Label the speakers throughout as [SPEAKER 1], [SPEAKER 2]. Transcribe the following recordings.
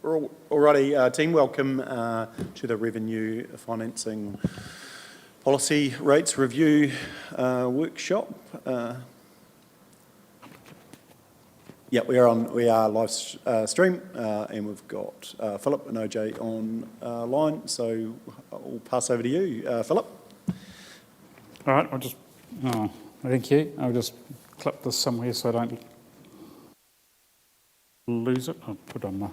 [SPEAKER 1] Alrighty, team, welcome to the Revenue Financing Policy Rates Review workshop. Yeah, we are live stream, and we've got Philip and OJ on line, so I'll pass over to you, Philip.
[SPEAKER 2] All right, thank you. I'll just clip this somewhere so I don't lose it. I'll put on my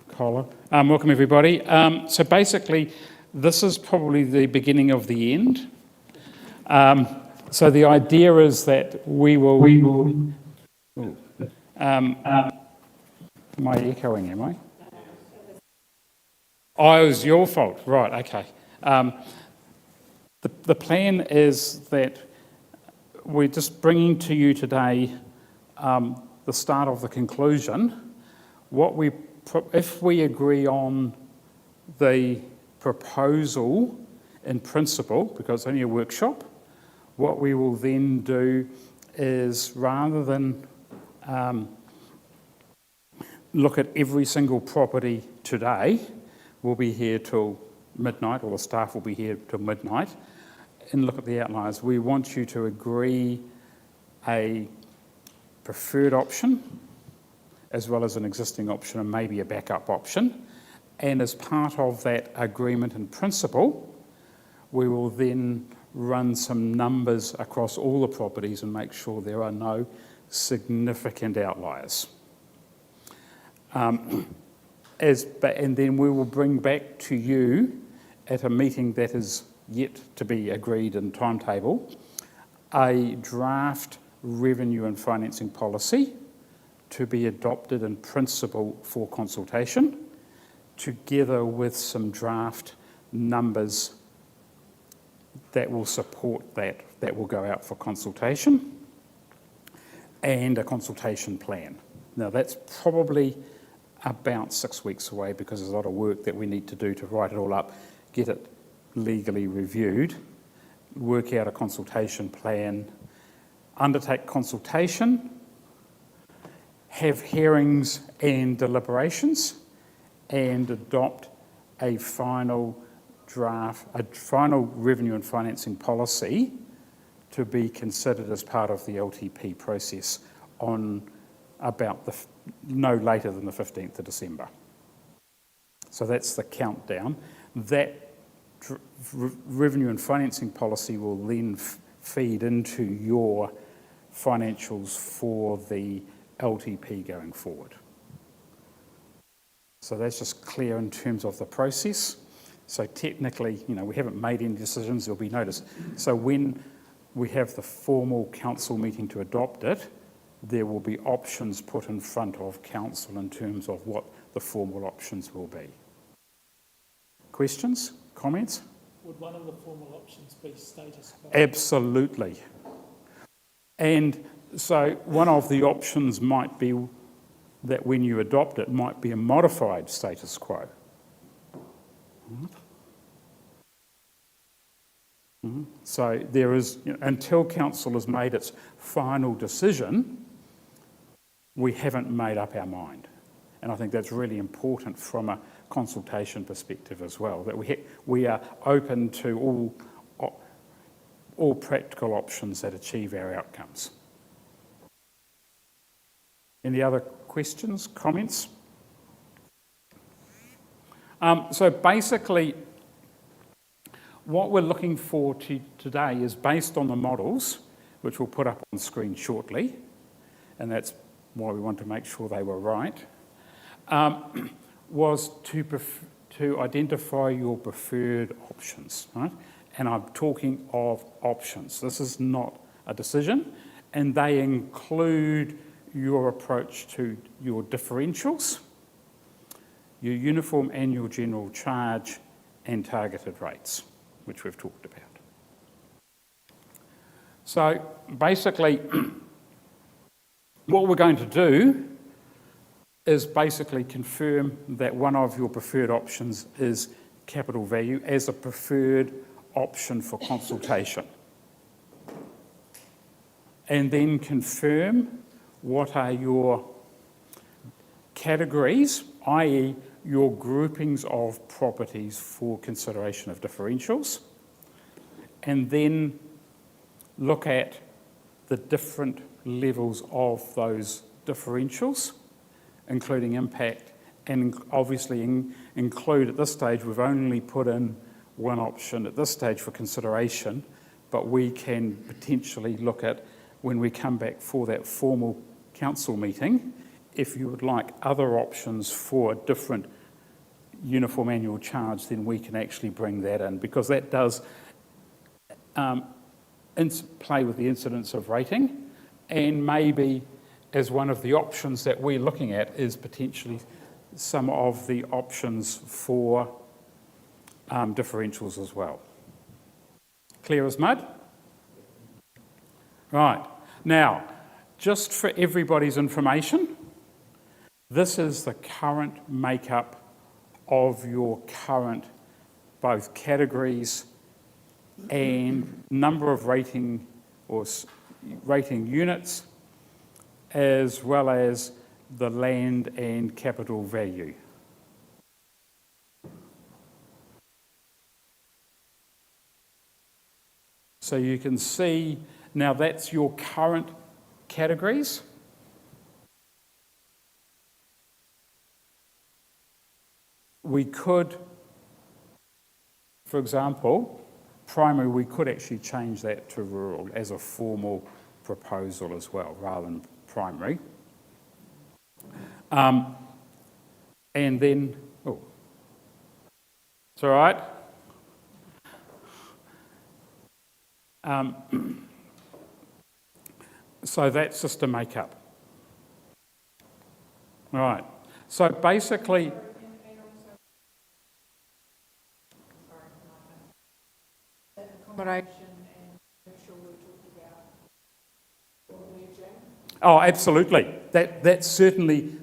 [SPEAKER 2] collar. Welcome everybody. So basically, this is probably the beginning of the end. So the idea is that we will. Am I echoing? Am I? Oh, it was your fault. Right. Okay. The plan is that we're just bringing to you today the start of the conclusion. If we agree on the proposal in principle, because it's only a workshop, what we will then do is, rather than look at every single property today, we'll be here till midnight, or the staff will be here till midnight, and look at the outliers. We want you to agree a preferred option, as well as an existing option and maybe a backup option. And as part of that agreement in principle, we will then run some numbers across all the properties and make sure there are no significant outliers. And then we will bring back to you at a meeting that is yet to be agreed in timetable, a draft revenue and financing policy to be adopted in principle for consultation, together with some draft numbers that will support that will go out for consultation, and a consultation plan. Now that's probably about 6 weeks away, because there's a lot of work that we need to do to write it all up, get it legally reviewed, work out a consultation plan, undertake consultation, have hearings and deliberations, and adopt a final draft, a final revenue and financing policy to be considered as part of the LTP process on about no later than the 15th of December. So that's the countdown. That revenue and financing policy will then feed into your financials for the LTP going forward. So that's just clear in terms of the process. So technically, we haven't made any decisions, there'll be notice. So when we have the formal council meeting to adopt it, there will be options put in front of council in terms of what the formal options will be. Questions? Comments?
[SPEAKER 3] Would one of the formal options be status quo?
[SPEAKER 2] Absolutely. And so one of the options might be that when you adopt it, might be a modified status quo. So there is, until council has made its final decision, we haven't made up our mind. And I think that's really important from a consultation perspective as well, that we are open to all practical options that achieve our outcomes. Any other questions, comments? So basically, what we're looking for today is based on the models, which we'll put up on screen shortly, and that's why we want to make sure they were right, was to identify your preferred options, right? And I'm talking of options. This is not a decision, and they include your approach to your differentials, your uniform annual general charge, and targeted rates, which we've talked about. So basically, what we're going to do is basically confirm that one of your preferred options is capital value as a preferred option for consultation. And then confirm what are your categories, i.e. your groupings of properties for consideration of differentials, and then look at the different levels of those differentials, including impact, and obviously include at this stage, we've only put in one option at this stage for consideration, but we can potentially look at, when we come back for that formal council meeting, if you would like other options for a different uniform annual charge, then we can actually bring that in, because that does play with the incidence of rating, and maybe as one of the options that we're looking at is potentially some of the options for differentials as well. Clear as mud? Right. Now, just for everybody's information, this is the current makeup of your current both categories and number of rating or rating units, as well as the land and capital value. So you can see, now that's your current categories. We could, for example, primary, we could actually change that to rural as a formal proposal as well, rather than primary. And then, oh, it's all right. So that's just a makeup. All right. So basically,
[SPEAKER 4] accommodation and commercial we're talking about.
[SPEAKER 2] oh, absolutely. That's certainly,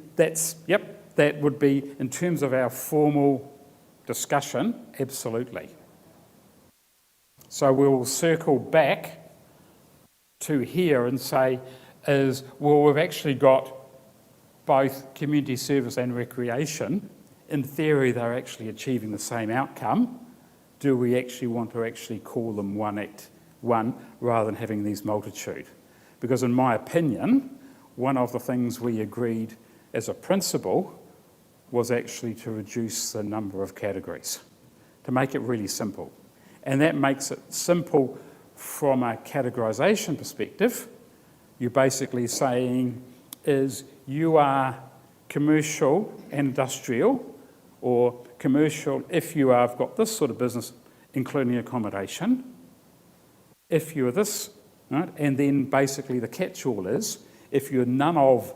[SPEAKER 2] yep, that would be, in terms of our formal discussion, absolutely. So we'll circle back to here and say, well, we've actually got both community service and recreation. In theory, they're actually achieving the same outcome. Do we actually want to actually call them one rather than having these multitude? Because in my opinion, one of the things we agreed as a principle was actually to reduce the number of categories, to make it really simple. And that makes it simple from a categorisation perspective. You're basically saying is you are commercial and industrial, or commercial if you have got this sort of business, including accommodation. If you're this, right? And then basically the catch-all is, if you're none of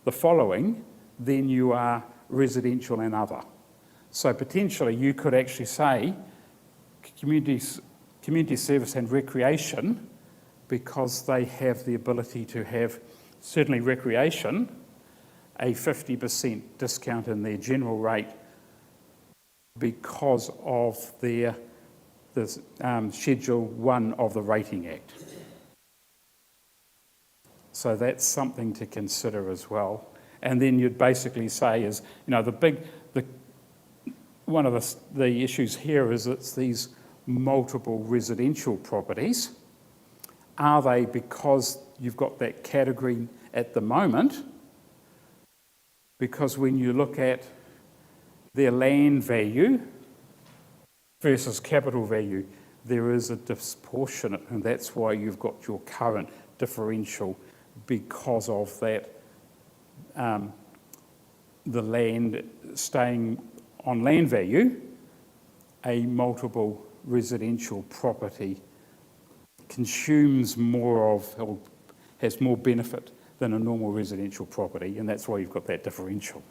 [SPEAKER 2] the following, then you are residential and other. So potentially you could actually say community service and recreation, because they have the ability to have, certainly recreation, a 50% discount in their general rate because of the Schedule 1 of the Rating Act. So that's something to consider as well. And then you'd basically say is, one of the issues here is it's these multiple residential properties. Are they because you've got that category at the moment? Because when you look at their land value versus capital value, there is a disproportionate, and that's why you've got your current differential, because of that, the land staying on land value, a multiple residential property consumes more of, or has more benefit than a normal residential property, and that's why you've got that differential.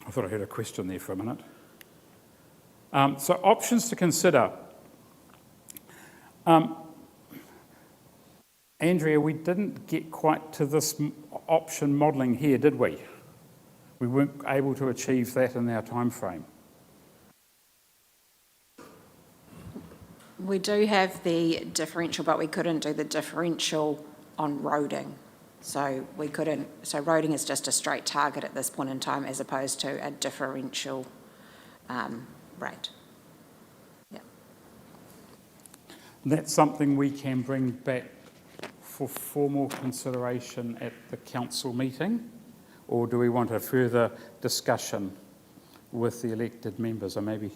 [SPEAKER 2] I thought I heard a question there for a minute. So options to consider. Andrea, we didn't get quite to this option modelling here, did we? We weren't able to achieve that in our time frame.
[SPEAKER 4] We do have the differential, but we couldn't do the differential on roading.
[SPEAKER 5] So we couldn't, so roading is just a straight target at this point in time as opposed to a differential rate. Yeah.
[SPEAKER 2] That's something we can bring back for formal consideration at the council meeting, or do we want a further discussion with the elected members, or maybe?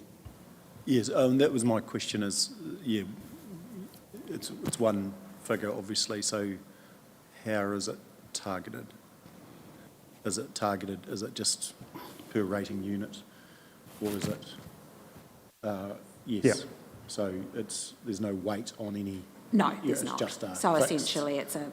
[SPEAKER 1] Yes, that was my question is, yeah, it's one figure, obviously, so how is it targeted? Is it just per rating unit, or is it, yes?
[SPEAKER 2] Yeah.
[SPEAKER 1] So there's no weight on any.
[SPEAKER 5] No,
[SPEAKER 1] Yeah,
[SPEAKER 5] there's
[SPEAKER 1] it's
[SPEAKER 5] not.
[SPEAKER 1] just a
[SPEAKER 5] So
[SPEAKER 1] fixed-
[SPEAKER 5] essentially, it's a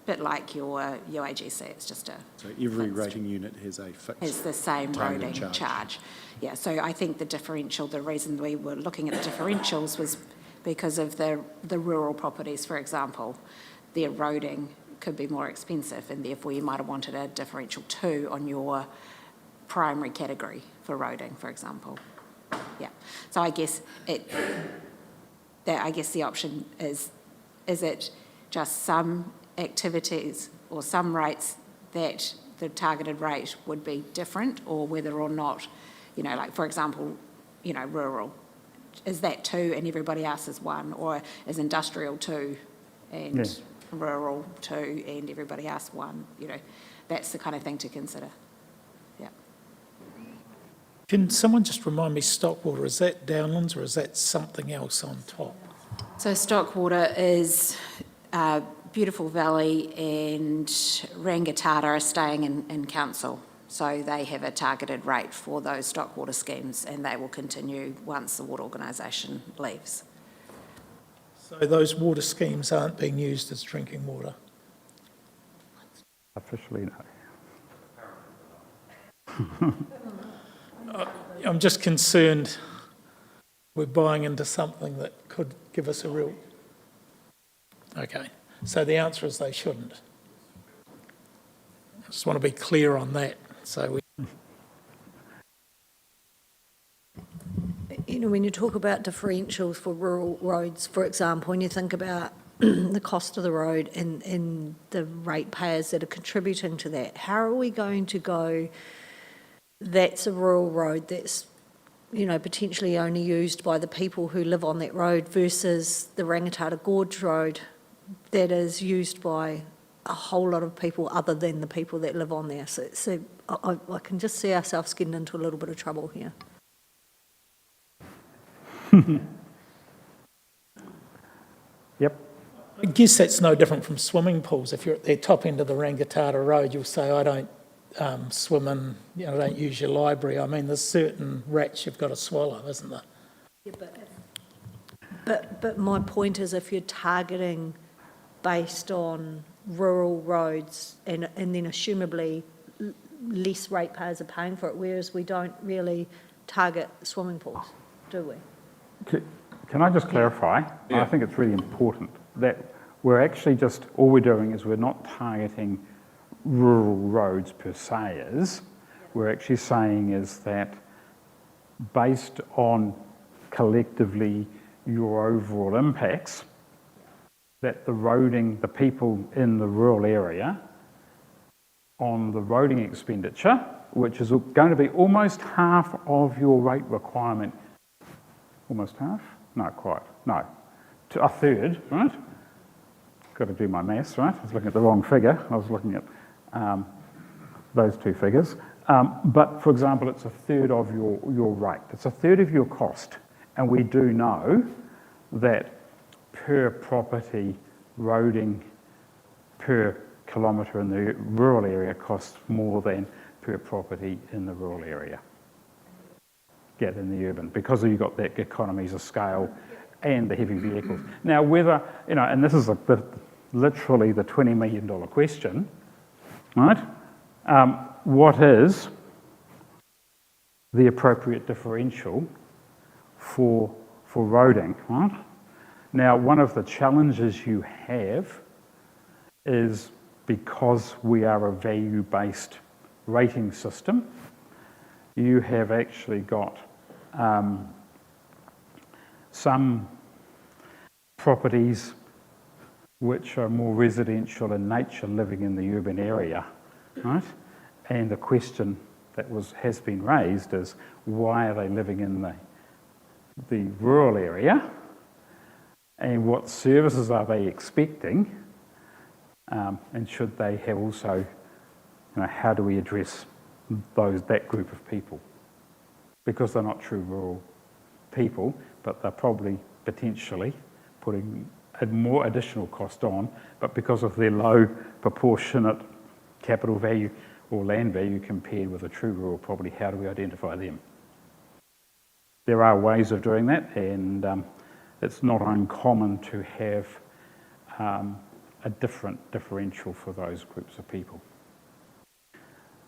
[SPEAKER 5] bit like your UAGC. It's just a
[SPEAKER 1] So every
[SPEAKER 5] fixed-
[SPEAKER 1] rating unit has a fixed.
[SPEAKER 5] is the same
[SPEAKER 1] targeted
[SPEAKER 5] roading charge. Yeah, so I think the differential, the reason we were looking at the differentials was because of the rural properties, for example. Their roading could be more expensive, and therefore you might have wanted a differential 2 on your primary category for roading, for example. Yeah, so I guess the option is it just some activities or some rates that the targeted rate would be different, or whether or not, like for example, rural, is that 2 and everybody else is 1, or is industrial 2 and
[SPEAKER 2] Yeah.
[SPEAKER 5] rural 2 and everybody else 1, that's the kind of thing to consider. Yeah.
[SPEAKER 3] Can someone just remind me, Stockwater, is that Downlands or is that something else on top?
[SPEAKER 5] So Stockwater is Beautiful Valley, and Rangitata are staying in council. So they have a targeted rate for those Stockwater schemes, and they will continue once the water organisation leaves.
[SPEAKER 3] So those water schemes aren't being used as drinking water?
[SPEAKER 2] Officially, no.
[SPEAKER 3] I'm just concerned we're buying into something that could give us a real... Okay, so the answer is they shouldn't. I just want to be clear on that. So
[SPEAKER 6] when you talk about differentials for rural roads, for example, when you think about the cost of the road and the ratepayers that are contributing to that, how are we going to go, that's a rural road that's, potentially only used by the people who live on that road versus the Rangitata Gorge Road that is used by a whole lot of people other than the people that live on there. So I can just see ourselves getting into a little bit of trouble here.
[SPEAKER 2] Yep.
[SPEAKER 3] I guess that's no different from swimming pools. If you're at the top end of the Rangitata Road, you'll say, I don't swim in, I don't use your library. I mean, there's certain rats you've got to swallow, isn't there?
[SPEAKER 6] Yeah, but my point is, if you're targeting based on rural roads and then assumably less ratepayers are paying for it, whereas we don't really target swimming pools, do we?
[SPEAKER 2] Can I just clarify?
[SPEAKER 1] Yeah.
[SPEAKER 2] I think it's really important that we're actually just, all we're doing is we're not targeting rural roads per se we're actually saying is that based on collectively your overall impacts, that the people in the rural area on the roading expenditure, which is going to be almost half of your rate requirement. Almost half? No, quite. No. A third, right? Got to do my maths, right? I was looking at the wrong figure. I was looking at those two figures. But, for example, it's a third of your rate. It's a third of your cost. And we do know that per property roading per kilometre in the rural area costs more than per property in the rural area. Get in the urban, because you've got that economies of scale and the heavy vehicles. Now, whether, and this is literally the $20 million question, right? What is the appropriate differential for roading, right? Now, one of the challenges you have is because we are a value-based rating system, you have actually got some properties which are more residential in nature living in the urban area, right? And the question that has been raised is, why are they living in the rural area? And what services are they expecting? And should they have also, how do we address that group of people? Because they're not true rural people, but they're probably potentially putting a more additional cost on, but because of their low proportionate capital value or land value compared with a true rural property, how do we identify them? There are ways of doing that, and it's not uncommon to have a different differential for those groups of people.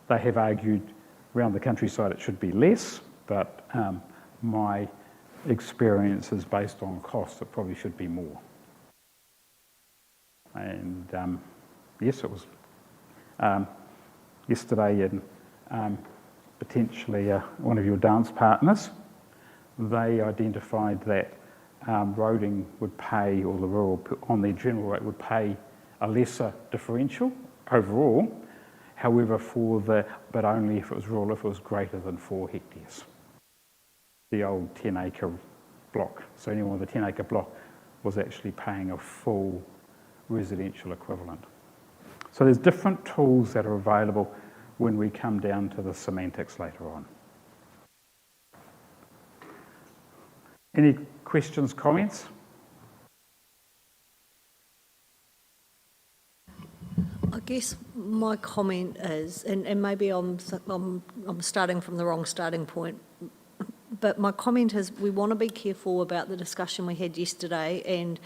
[SPEAKER 2] They have argued around the countryside it should be less, but my experience is based on cost, it probably should be more. And yes, it was yesterday, and potentially one of your dance partners, they identified that roading would pay, or the rural on their general rate would pay a lesser differential overall. However, but only if it was rural, if it was greater than 4 hectares. The old 10-acre block. So anyone with a 10-acre block was actually paying a full residential equivalent. So there's different tools that are available when we come down to the semantics later on. Any questions, comments?
[SPEAKER 6] I guess my comment is, and maybe I'm starting from the wrong starting point, but my comment is we want to be careful about the discussion we had yesterday and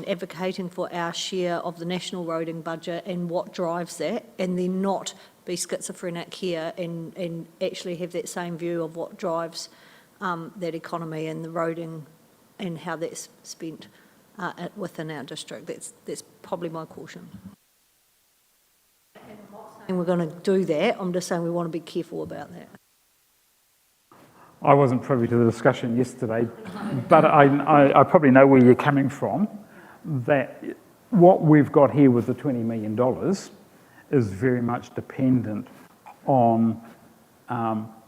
[SPEAKER 6] advocating for our share of the national roading budget and what drives that, and then not be schizophrenic here and actually have that same view of what drives that economy and the roading and how that's spent within our district. That's probably my caution. And I'm not saying we're going to do that, I'm just saying we want to be careful about that.
[SPEAKER 2] I wasn't privy to the discussion yesterday, but I probably know where you're coming from, that what we've got here with the $20 million is very much dependent on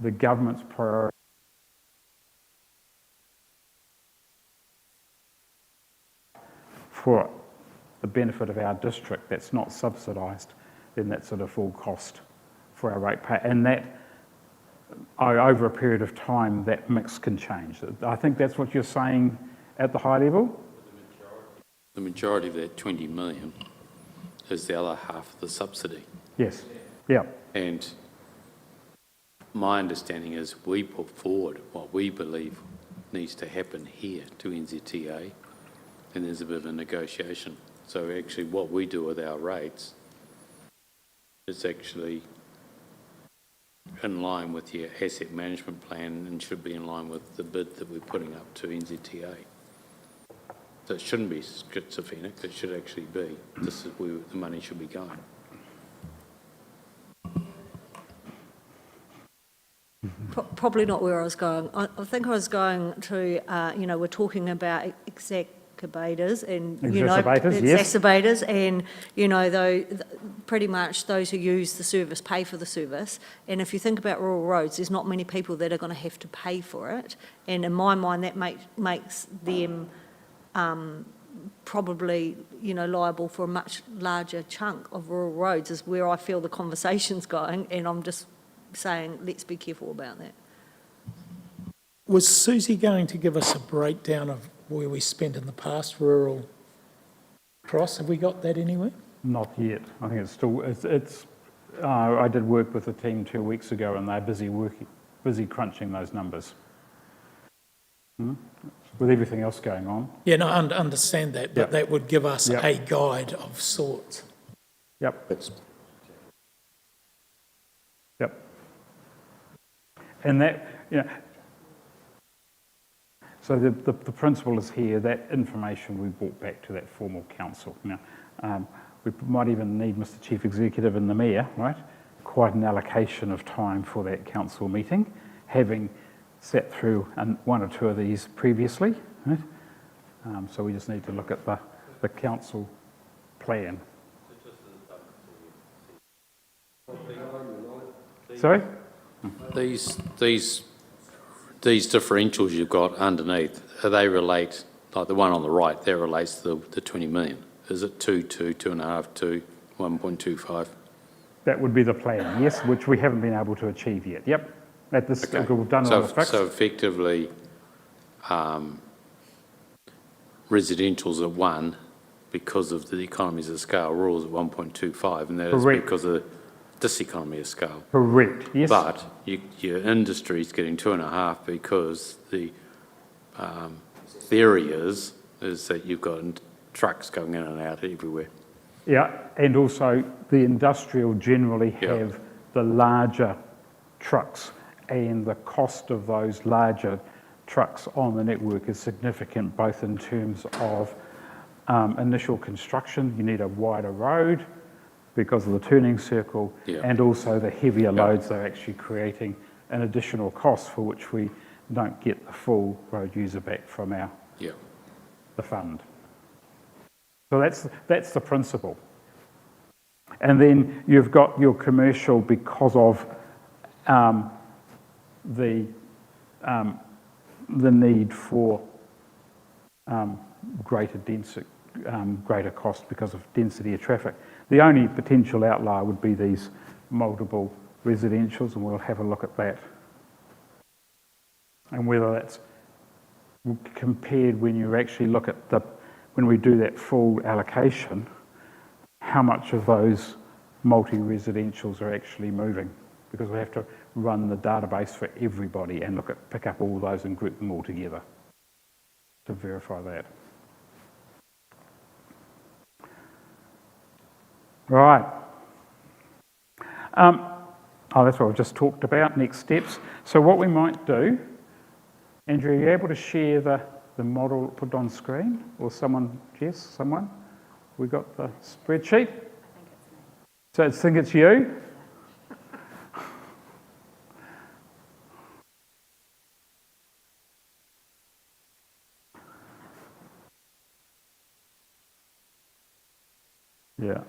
[SPEAKER 2] the government's priority for the benefit of our district that's not subsidised, then that's at a full cost for our ratepayer. And that, over a period of time, that mix can change. I think that's what you're saying at the high level?
[SPEAKER 7] The majority of that 20 million is the other half of the subsidy.
[SPEAKER 2] Yes, yeah.
[SPEAKER 7] And my understanding is we put forward what we believe needs to happen here to NZTA, and there's a bit of a negotiation. So actually what we do with our rates is actually in line with your asset management plan and should be in line with the bid that we're putting up to NZTA. So it shouldn't be schizophrenic, it should actually be, this is where the money should be going.
[SPEAKER 6] Probably not where I was going. I think I was going to, we're talking about exacerbators and, exacerbators and, though pretty much those who use the service pay for the service. And if you think about rural roads, there's not many people that are going to have to pay for it. And in my mind, that makes them probably, liable for a much larger chunk of rural roads is where I feel the conversation's going. And I'm just saying, let's be careful about that.
[SPEAKER 3] Was Susie going to give us a breakdown of where we spent in the past rural cross? Have we got that anywhere?
[SPEAKER 2] Not yet. I think it's still, I did work with the team 2 weeks ago and they're busy crunching those numbers. With everything else going on.
[SPEAKER 3] Yeah, no, I understand that, but that would give us
[SPEAKER 2] Yep.
[SPEAKER 3] a guide of sorts.
[SPEAKER 2] Yep. Yep. And that, so the principle is here, that information we brought back to that formal council. Now, we might even need Mr. Chief Executive and the Mayor, right? Quite an allocation of time for that council meeting, having sat through one or two of these previously, right? So we just need to look at the council plan. Sorry?
[SPEAKER 7] These differentials you've got underneath, they relate, like the one on the right, that relates to the 20 million. Is it 2, 2.5, 2, 1.25?
[SPEAKER 2] That would be the plan, yes, which we haven't been able to achieve yet. Yep. At this,
[SPEAKER 7] Okay.
[SPEAKER 2] we've done it on the fix.
[SPEAKER 7] So effectively, residential's at 1 because of the economies of scale, rural's at 1.25, and that is
[SPEAKER 2] Correct.
[SPEAKER 7] because of diseconomy of scale.
[SPEAKER 2] Correct, yes.
[SPEAKER 7] But your industry's getting 2.5 because the theory is that you've got trucks going in and out everywhere.
[SPEAKER 2] Yeah, and also the industrial generally
[SPEAKER 7] Yeah.
[SPEAKER 2] have the larger trucks, and the cost of those larger trucks on the network is significant, both in terms of initial construction, you need a wider road because of the turning circle,
[SPEAKER 7] Yeah.
[SPEAKER 2] and also the heavier loads they're actually creating an additional cost for which we don't get the full road user back from
[SPEAKER 7] Yeah.
[SPEAKER 2] the fund. So that's the principle. And then you've got your commercial because of the need for greater cost because of density of traffic. The only potential outlier would be these multiple residentials, and we'll have a look at that. And whether that's compared when you actually look at when we do that full allocation, how much of those multi-residentials are actually moving, because we have to run the database for everybody and pick up all those and group them all together to verify that. Right. That's what we've just talked about, next steps. So what we might do, Andrew, are you able to share the model put on screen? Or someone, Jess, someone? We got the spreadsheet? So I think it's you? Yeah.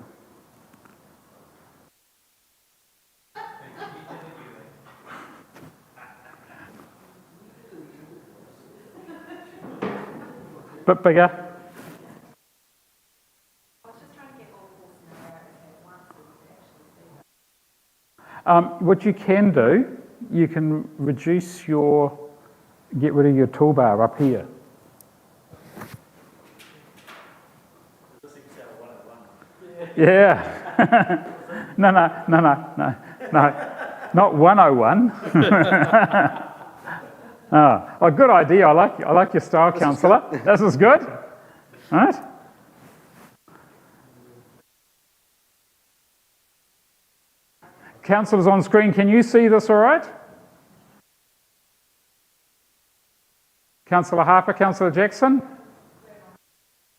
[SPEAKER 2] Bit bigger. What you can do, you can get rid of your toolbar up here. Yeah. No, not 101. Oh, good idea. I like your style, councillor. This is good. All right. Councillors on screen, can you see this all right? Councillor Harper, Councillor Jackson?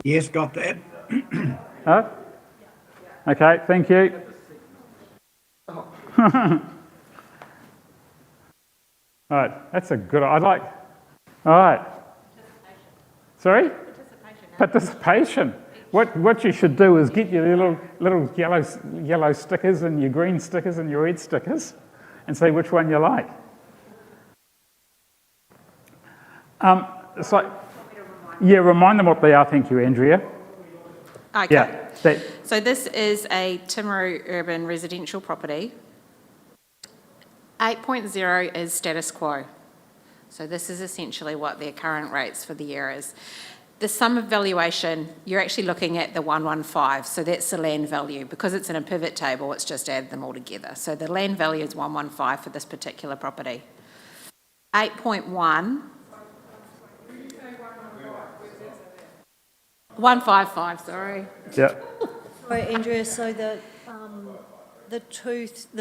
[SPEAKER 8] Yes, got that.
[SPEAKER 2] Oh? Okay, thank you. All right, that's a good, all right. Sorry? Participation. What you should do is get your little yellow stickers and your green stickers and your red stickers and see which one you like. Remind them what they are. Thank you, Andrea.
[SPEAKER 5] Okay.
[SPEAKER 2] Yeah.
[SPEAKER 5] So this is a Timaru urban residential property. 8.0 is status quo. So this is essentially what their current rates for the year is. The sum of valuation, you're actually looking at the 115, so that's the land value. Because it's in a pivot table, it's just add them all together. So the land value is 115 for this particular property. 8.1. 155, sorry.
[SPEAKER 2] Yeah.
[SPEAKER 6] Sorry, Andrea, so the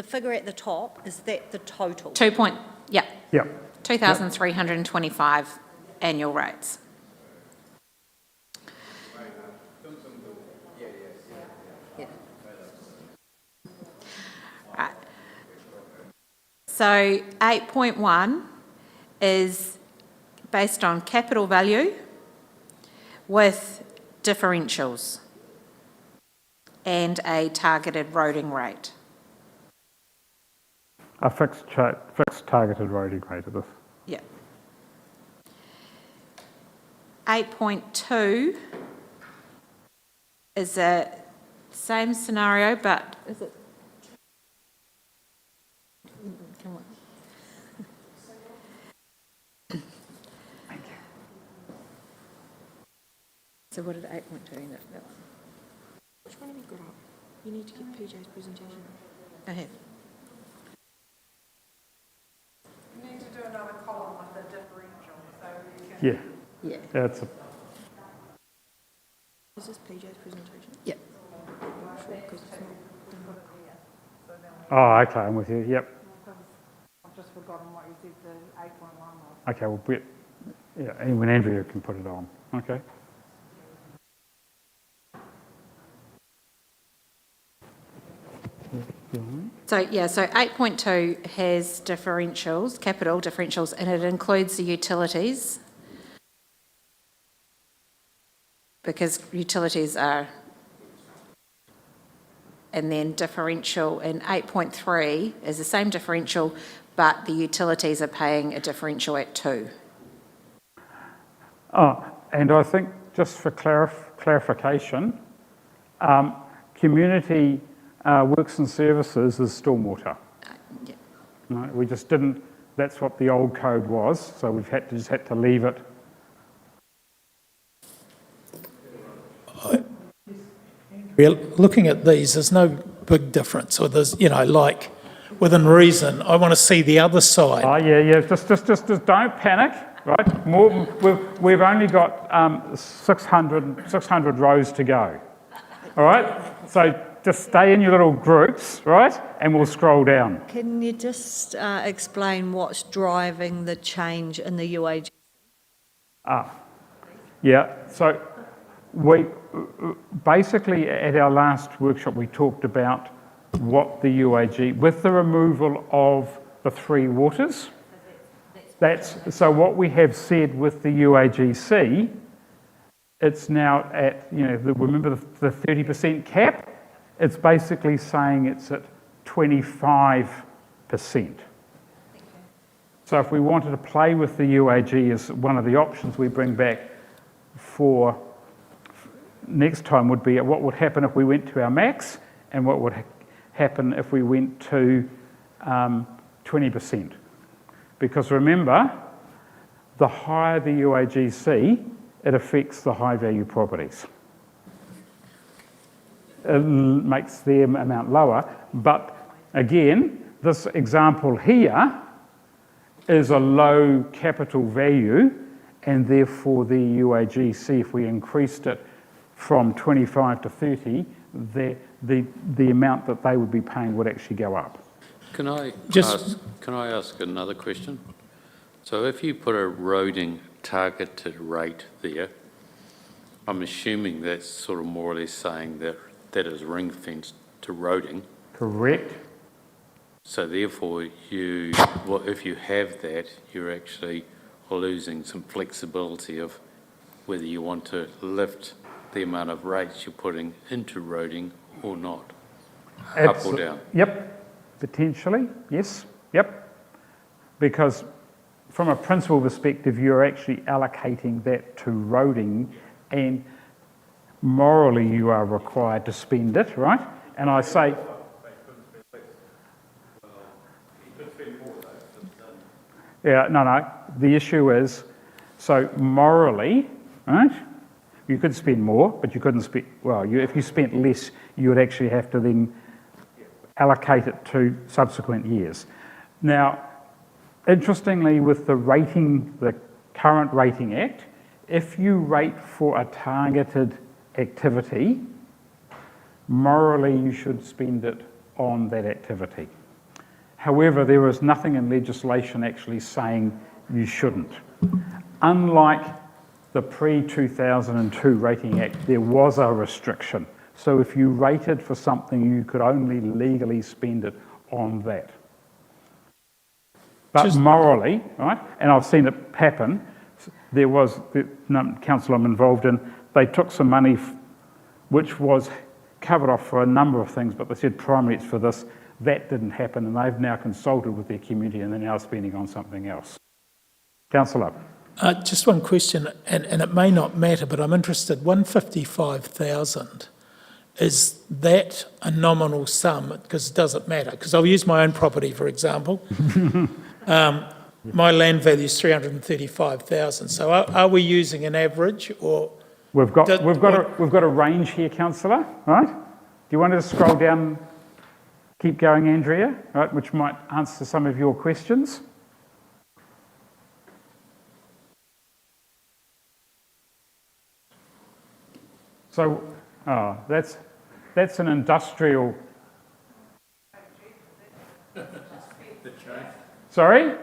[SPEAKER 6] figure at the top, is that the total?
[SPEAKER 5] 2,325 annual rates. Right. So 8.1 is based on capital value with differentials. and a targeted roading rate.
[SPEAKER 2] A fixed targeted roading rate of this.
[SPEAKER 5] Yeah. 8.2 is a same scenario, but is it? So what did 8.2 end up, that one?
[SPEAKER 4] Which one have you got up? You need to get PJ's presentation.
[SPEAKER 5] I have.
[SPEAKER 4] You need to do another column with the differential, so you can...
[SPEAKER 2] Yeah,
[SPEAKER 5] Yeah.
[SPEAKER 2] that's a,
[SPEAKER 4] Is this PJ's presentation?
[SPEAKER 5] Yep.
[SPEAKER 4] Sure, because it's not...
[SPEAKER 2] oh, okay, I'm with you, yep.
[SPEAKER 4] I've just forgotten what you said the 8.1 was.
[SPEAKER 2] Okay, well, yeah, and when Andrea can put it on, okay.
[SPEAKER 5] So, yeah, so 8.2 has differentials, capital differentials, and it includes the utilities. Because utilities are, and then differential in 8.3 is the same differential, but the utilities are paying a differential at 2.
[SPEAKER 2] Oh, and I think just for clarification, community works and services is stormwater.
[SPEAKER 5] Yeah.
[SPEAKER 2] No, we just didn't, that's what the old code was, so we've just had to leave it.
[SPEAKER 3] Looking at these, there's no big difference, or there's, like, within reason, I want to see the other side.
[SPEAKER 2] Oh, yeah, just don't panic, right? We've only got 600 rows to go, all right? So just stay in your little groups, right? And we'll scroll down.
[SPEAKER 6] Can you just explain what's driving the change in the UAG?
[SPEAKER 2] Yeah, so we basically at our last workshop we talked about what the UAG, with the removal of the 3 waters, so what we have said with the UAGC, it's now at, remember the 30% cap? It's basically saying it's at 25%. So if we wanted to play with the UAG as one of the options we bring back for next time would be what would happen if we went to our max and what would happen if we went to 20%. Because remember, the higher the UAGC, it affects the high value properties. It makes their amount lower, but again, this example here is a low capital value, and therefore the UAGC, if we increased it from 25 to 30, the amount that they would be paying would actually go up.
[SPEAKER 7] Can I ask another question? So if you put a roading targeted rate there, I'm assuming that's sort of more or less saying that that is ring fenced to roading.
[SPEAKER 2] Correct.
[SPEAKER 7] So therefore, if you have that, you're actually losing some flexibility of whether you want to lift the amount of rates you're putting into roading or not, up or down.
[SPEAKER 2] Yep, potentially, yes, yep. Because from a principal perspective, you're actually allocating that to roading, and morally you are required to spend it, right? And I say... Yeah, no, the issue is, so morally, right, you could spend more, but you couldn't spend, if you spent less, you would actually have to then allocate it to subsequent years. Now, interestingly, with the current Rating Act, if you rate for a targeted activity, morally you should spend it on that activity. However, there is nothing in legislation actually saying you shouldn't. Unlike the pre-2002 Rating Act, there was a restriction. So if you rated for something, you could only legally spend it on that. But morally, right, and I've seen it happen, there was the council I'm involved in, they took some money which was covered off for a number of things, but they said primarily it's for this. That didn't happen, and they've now consulted with their community and they're now spending on something else. Councillor.
[SPEAKER 3] Just one question, and it may not matter, but I'm interested. 155,000, is that a nominal sum? Because it doesn't matter. Because I'll use my own property, for example. My land value is 335,000. So are we using an average, or
[SPEAKER 2] We've got a range here, councillor, right? Do you want to scroll down, keep going, Andrea, right, which might answer some of your questions? So, that's an industrial. Sorry?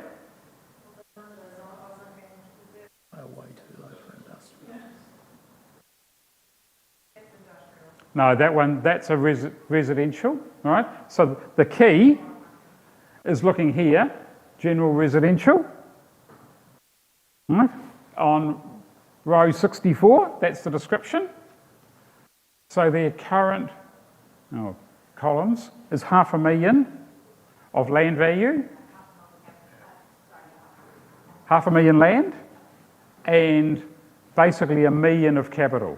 [SPEAKER 2] No, that's a residential, all right? So the key is looking here, general residential, all right? On row 64, that's the description. So their current columns is 500,000 of land value, 500,000 land, and basically $1 million of capital.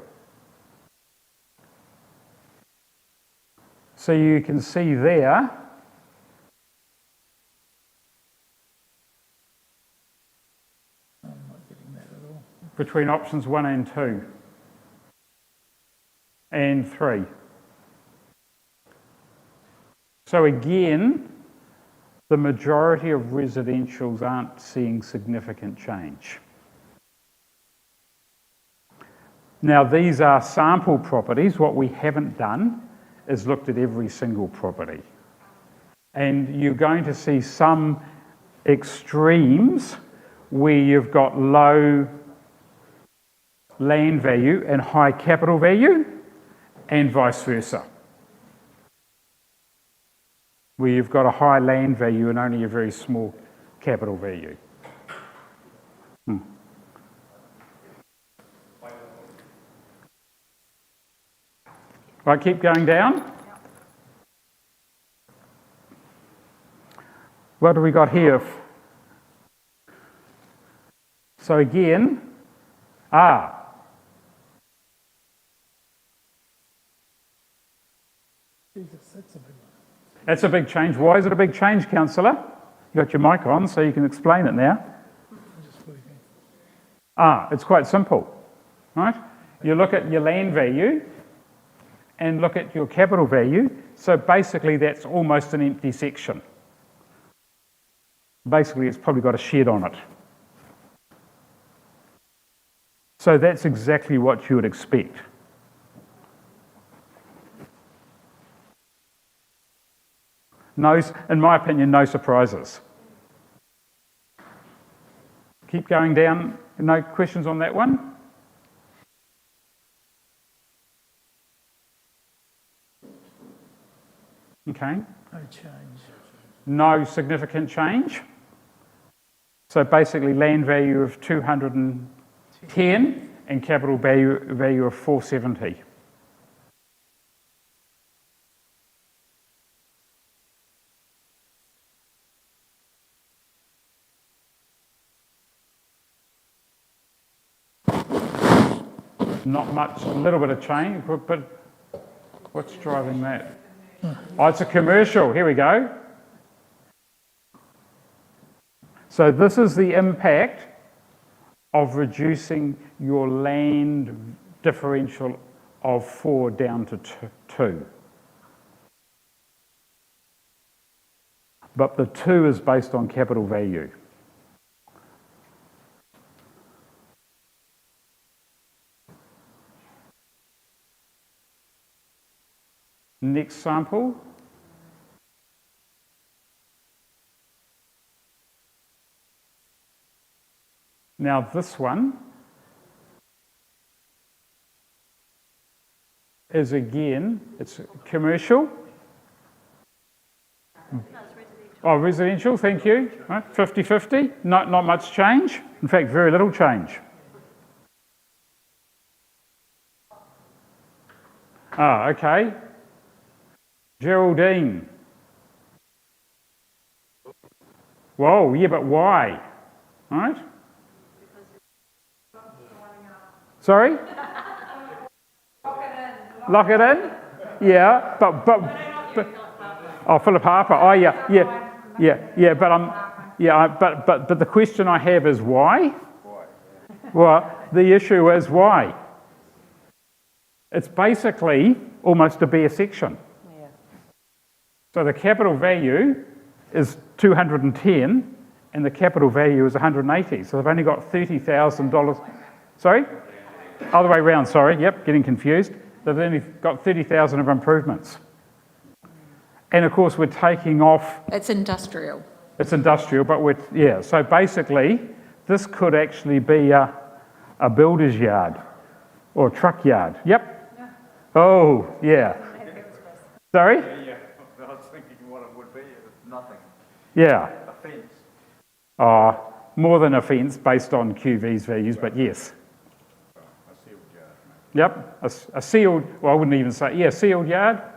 [SPEAKER 2] So you can see there, between options 1 and 2, and 3. So again, the majority of residentials aren't seeing significant change. Now, these are sample properties. What we haven't done is looked at every single property. And you're going to see some extremes where you've got low land value and high capital value, and vice versa, where you've got a high land value and only a very small capital value. Right, keep going down. What do we got here? So again, that's a big change. Why is it a big change, councillor? You got your mic on, so you can explain it now. It's quite simple, right? You look at your land value and look at your capital value. So basically that's almost an empty section. Basically it's probably got a shed on it. So that's exactly what you would expect. No, in my opinion, no surprises. Keep going down. No questions on that one? Okay.
[SPEAKER 3] no change?
[SPEAKER 2] No significant change. So basically land value of 210 and capital value of 470. Not much, a little bit of change, but what's driving that? Oh, it's a commercial, here we go. So this is the impact of reducing your land differential of 4 down to 2. But the 2 is based on capital value. Next sample. Now this one is again, it's commercial. Oh, residential, thank you. Right, 50-50, not much change. In fact, very little change. Okay. Geraldine. Whoa, yeah, but why? Right? Sorry? Lock it in? Yeah, but oh, Philip Harper. Oh, yeah, but the question I have is why? Well, the issue is why. It's basically almost a bare section. So the capital value is 210 and the capital value is 180. So they've only got $30,000. Sorry? Other way around, sorry. Yep, getting confused. They've only got 30,000 of improvements. And of course, we're taking off.
[SPEAKER 5] It's industrial.
[SPEAKER 2] It's industrial, but so basically, this could actually be a builder's yard or a truck yard. Yep. Oh, yeah. Sorry?
[SPEAKER 9] Yeah, I was thinking what it would be if it's nothing.
[SPEAKER 2] Yeah.
[SPEAKER 9] A fence.
[SPEAKER 2] More than a fence based on QV's values, but yes.
[SPEAKER 9] A sealed yard, mate.
[SPEAKER 2] Yep, a sealed, well, I wouldn't even say, sealed yard. Yeah.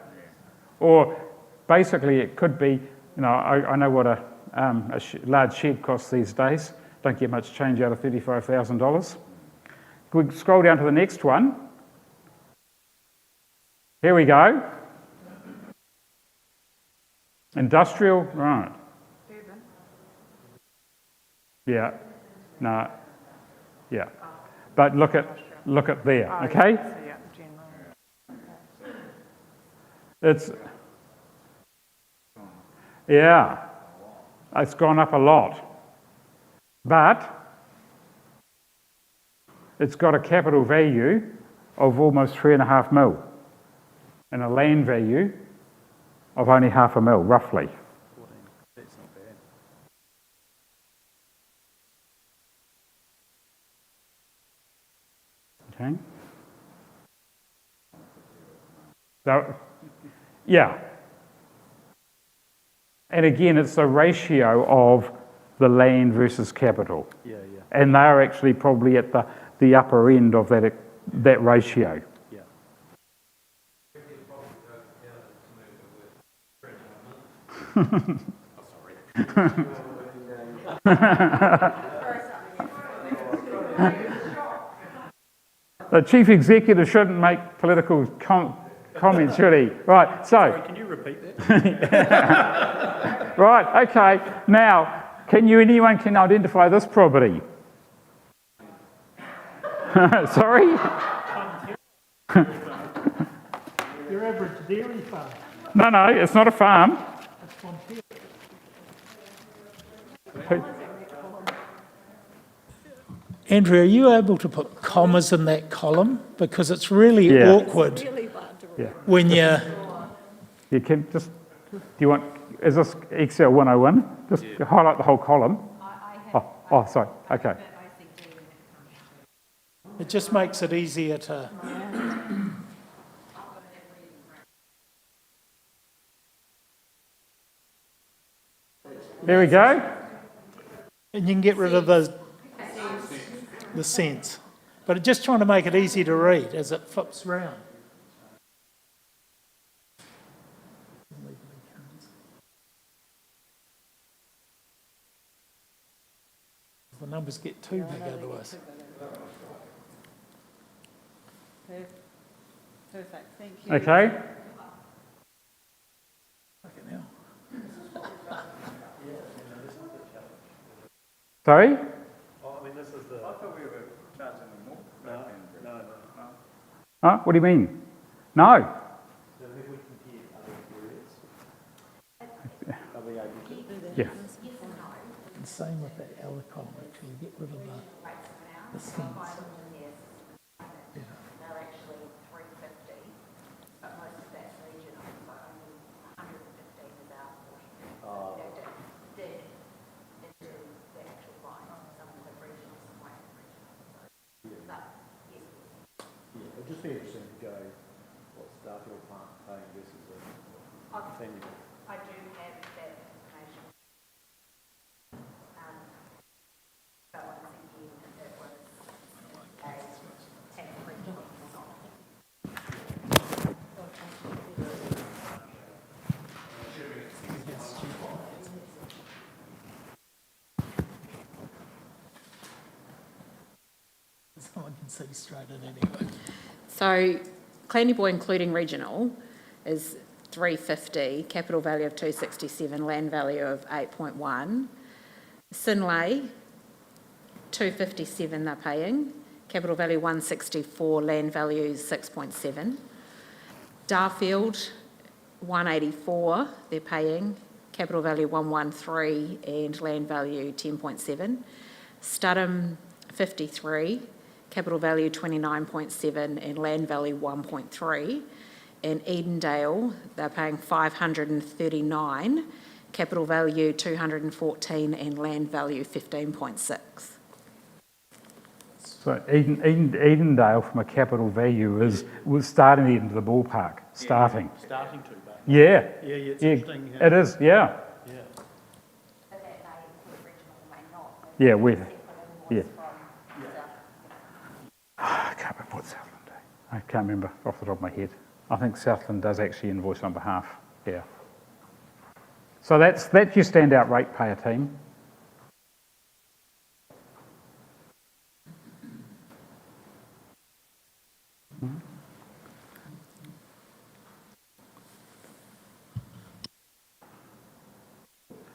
[SPEAKER 2] Or basically it could be, I know what a large shed costs these days. Don't get much change out of $35,000. Can we scroll down to the next one? Here we go. Industrial, right.
[SPEAKER 4] Urban.
[SPEAKER 2] Yeah, no, yeah. But look at there, okay?
[SPEAKER 4] Yeah, general.
[SPEAKER 2] It's gone up a lot. But it's got a capital value of almost 3.5 mil and a land value of only $500,000, roughly.
[SPEAKER 1] That's not bad.
[SPEAKER 2] Okay. So, yeah. And again, it's the ratio of the land versus capital.
[SPEAKER 1] Yeah.
[SPEAKER 2] And they're actually probably at the upper end of that ratio.
[SPEAKER 1] Yeah.
[SPEAKER 2] The chief executive shouldn't make political comments, should he? Right, so.
[SPEAKER 1] Sorry, can you repeat that?
[SPEAKER 2] Right, okay. Now, anyone can identify this property? Sorry?
[SPEAKER 3] Your average dairy farm.
[SPEAKER 2] No, it's not a farm.
[SPEAKER 3] Andrew, are you able to put commas in that column? Because it's really awkward when you're...
[SPEAKER 2] You can just, is this Excel 101? Just highlight the whole column. Oh, sorry, okay.
[SPEAKER 3] It just makes it easier to...
[SPEAKER 2] There we go.
[SPEAKER 3] And you can get rid of the sense. But it's just trying to make it easy to read as it flips round. The numbers get too big otherwise.
[SPEAKER 6] Perfect, thank you.
[SPEAKER 2] Okay.
[SPEAKER 3] Fucking hell.
[SPEAKER 2] Sorry?
[SPEAKER 9] I thought we were charging them more. No.
[SPEAKER 2] Huh? What do you mean? No. Yeah.
[SPEAKER 3] And same with that L column, actually, you get rid of the sense.
[SPEAKER 5] They're actually 350, but most of that's regional, so only 115 is our portion. Dig into the actual line, some of the regional, some way of regional. But yes.
[SPEAKER 1] Yeah, it'd just be interesting to go what's Darfield Plant paying versus a family.
[SPEAKER 5] I do have that information. But once again, it was a tax regional.
[SPEAKER 3] see straight in anyway.
[SPEAKER 5] So Cleanaway including regional is 350, capital value of 267, land value of 8.1. Sinlay, 257 they're paying, capital value 164, land value 6.7. Darfield, 184 they're paying, capital value 113 and land value 10.7. Studham, 53, capital value 29.7 and land value 1.3. And Edendale, they're paying 539, capital value 214 and land value 15.6.
[SPEAKER 2] So Edendale from a capital value was starting to get into the ballpark, starting.
[SPEAKER 1] Starting to, but.
[SPEAKER 2] Yeah.
[SPEAKER 1] Yeah, it's interesting.
[SPEAKER 2] It is, yeah. Yeah, yeah. I can't remember what Southland do. I can't remember off the top of my head. I think Southland does actually invoice on behalf, yeah. So that's your standout ratepayer team.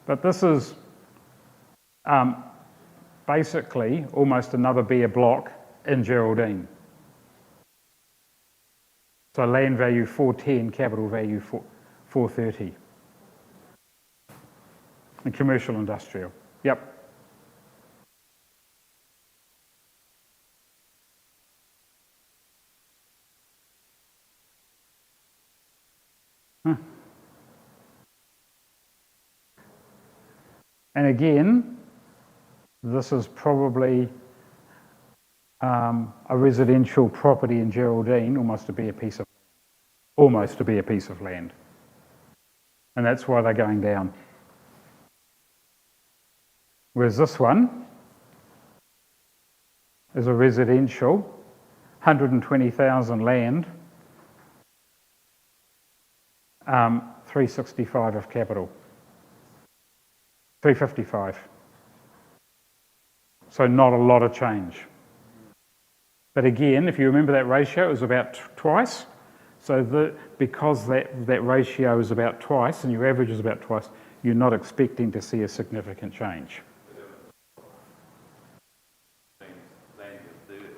[SPEAKER 2] But this is basically almost another bare block in Geraldine. So land value 410, capital value 430. And commercial industrial, yep. And again, this is probably a residential property in Geraldine, almost to be a piece of land. And that's why they're going down. Whereas this one is a residential, 120,000 land, 365 of capital. 355. So not a lot of change. But again, if you remember that ratio, it was about twice. So because that ratio is about twice and your average is about twice, you're not expecting to see a significant change.
[SPEAKER 7] Land is third.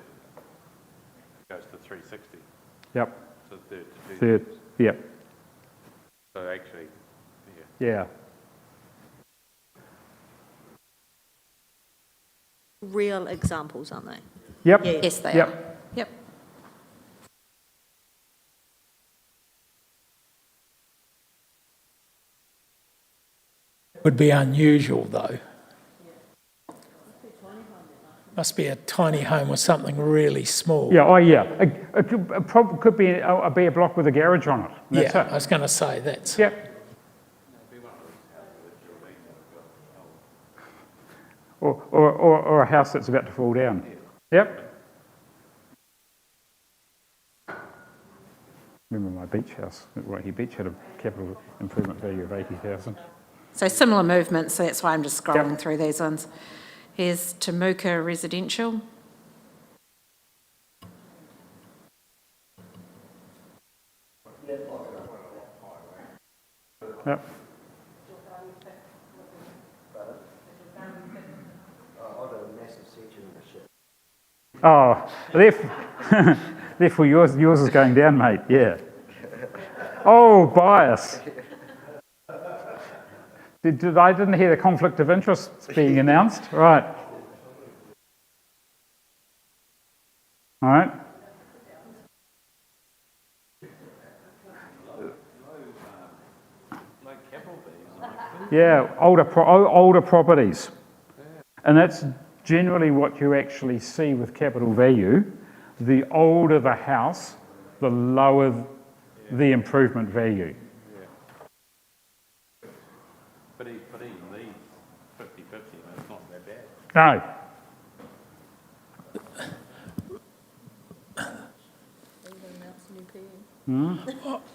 [SPEAKER 7] Goes to 360.
[SPEAKER 2] Yep.
[SPEAKER 7] So third to two.
[SPEAKER 2] Third. Yep.
[SPEAKER 7] So actually,
[SPEAKER 2] Yeah.
[SPEAKER 6] Real examples, aren't they?
[SPEAKER 2] Yep.
[SPEAKER 5] Yes, they
[SPEAKER 2] Yep.
[SPEAKER 5] are. Yep.
[SPEAKER 3] Would be unusual though. Must be a tiny home with something really small.
[SPEAKER 2] Yeah, oh yeah. It could be a bare block with a garage on it. That's
[SPEAKER 3] Yeah,
[SPEAKER 2] it.
[SPEAKER 3] I was going to say that's.
[SPEAKER 2] Yep. Or a house that's about to fall down. Yep. Remember my beach house, Waiheke Beach had a capital improvement value of 80,000.
[SPEAKER 5] So similar movements, so that's why I'm just scrolling
[SPEAKER 2] Yep.
[SPEAKER 5] through these ones. Here's Temuka Residential.
[SPEAKER 2] Yep. Oh, therefore yours is going down, mate, yeah. Oh, bias. I didn't hear the conflict of interest being announced. Right. All right. Yeah, older properties. And that's generally what you actually see with capital value. The older the house, the lower the improvement value.
[SPEAKER 7] but even these 50-50, that's not that bad.
[SPEAKER 2] No.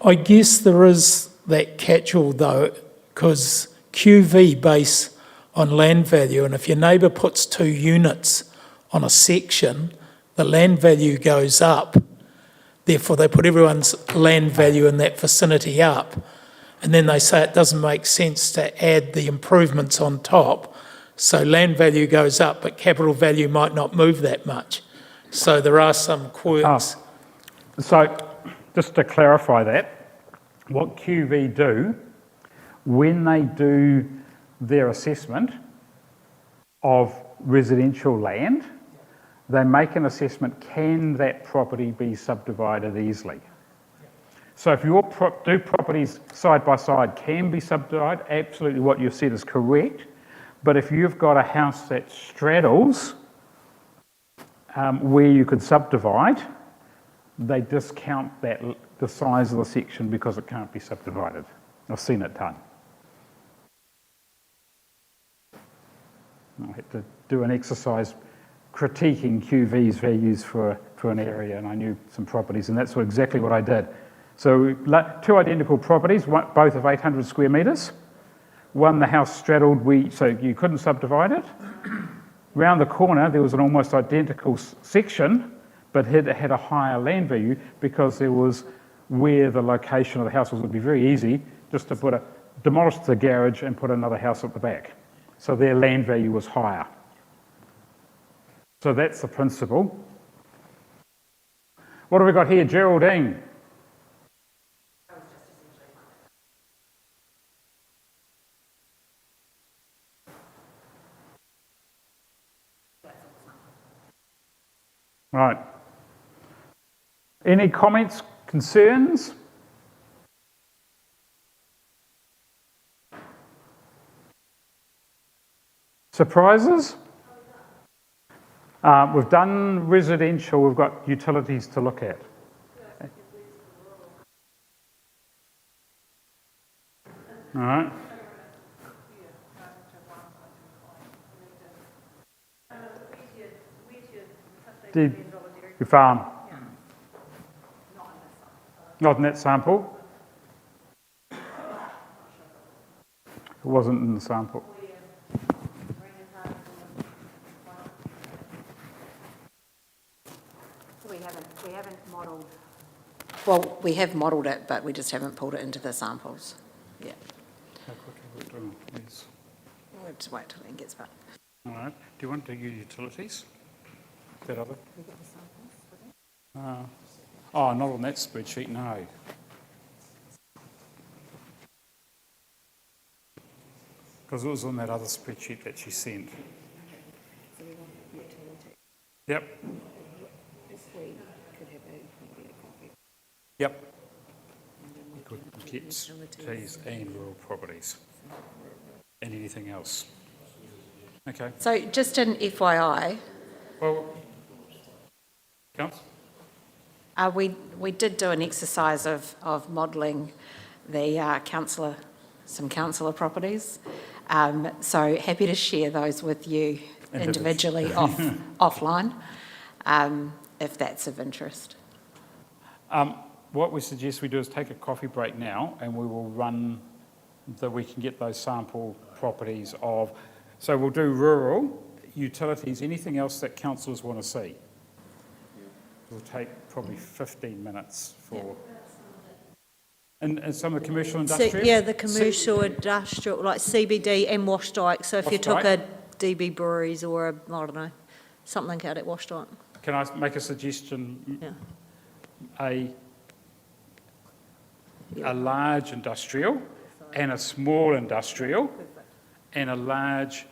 [SPEAKER 3] I guess there is that catch-all though, because QV base on land value, and if your neighbour puts 2 units on a section, the land value goes up. Therefore, they put everyone's land value in that vicinity up. And then they say it doesn't make sense to add the improvements on top. So land value goes up, but capital value might not move that much. So there are some quirks.
[SPEAKER 2] So just to clarify that, what QV do, when they do their assessment of residential land, they make an assessment, can that property be subdivided easily? So if your two properties side by side can be subdivided, absolutely what you've said is correct. But if you've got a house that straddles where you could subdivide, they discount the size of the section because it can't be subdivided. I've seen it done. I had to do an exercise critiquing QV's values for an area, and I knew some properties, and that's exactly what I did. So two identical properties, both of 800 square metres. One, the house straddled, so you couldn't subdivide it. Round the corner, there was an almost identical section, but it had a higher land value because there was where the location of the house was. It would be very easy just to demolish the garage and put another house at the back. So their land value was higher. So that's the principle. What have we got here, Geraldine? Right. Any comments, concerns? Surprises? We've done residential, we've got utilities to look at. All right. Your farm? Not in that sample? It wasn't in the sample.
[SPEAKER 5] We haven't modelled. Well, we have modelled it, but we just haven't pulled it into the samples. Yeah.
[SPEAKER 2] How quickly we'll do this?
[SPEAKER 5] We'll just wait till it gets back.
[SPEAKER 2] All right. Do you want to use utilities? That other? Oh, not on that spreadsheet, no. Because it was on that other spreadsheet that she sent. Yep. Yep. Utilities and rural properties. And anything else? Okay.
[SPEAKER 5] So just an FYI,
[SPEAKER 2] Well, Council?
[SPEAKER 5] we did do an exercise of modelling the some councillor properties. So happy to share those with you individually offline, if that's of interest.
[SPEAKER 2] What we suggest we do is take a coffee break now, and we will run we can get those sample properties of. So we'll do rural, utilities, anything else that councillors want to see. We'll take probably 15 minutes for. And some of the commercial industrial?
[SPEAKER 6] Yeah, the commercial industrial, like CBD and Wash Dyke. So if you took a DB Breweries or I don't know, something out at Wash Dyke.
[SPEAKER 2] Can I make a suggestion?
[SPEAKER 6] Yeah.
[SPEAKER 2] A large industrial and a small industrial and a large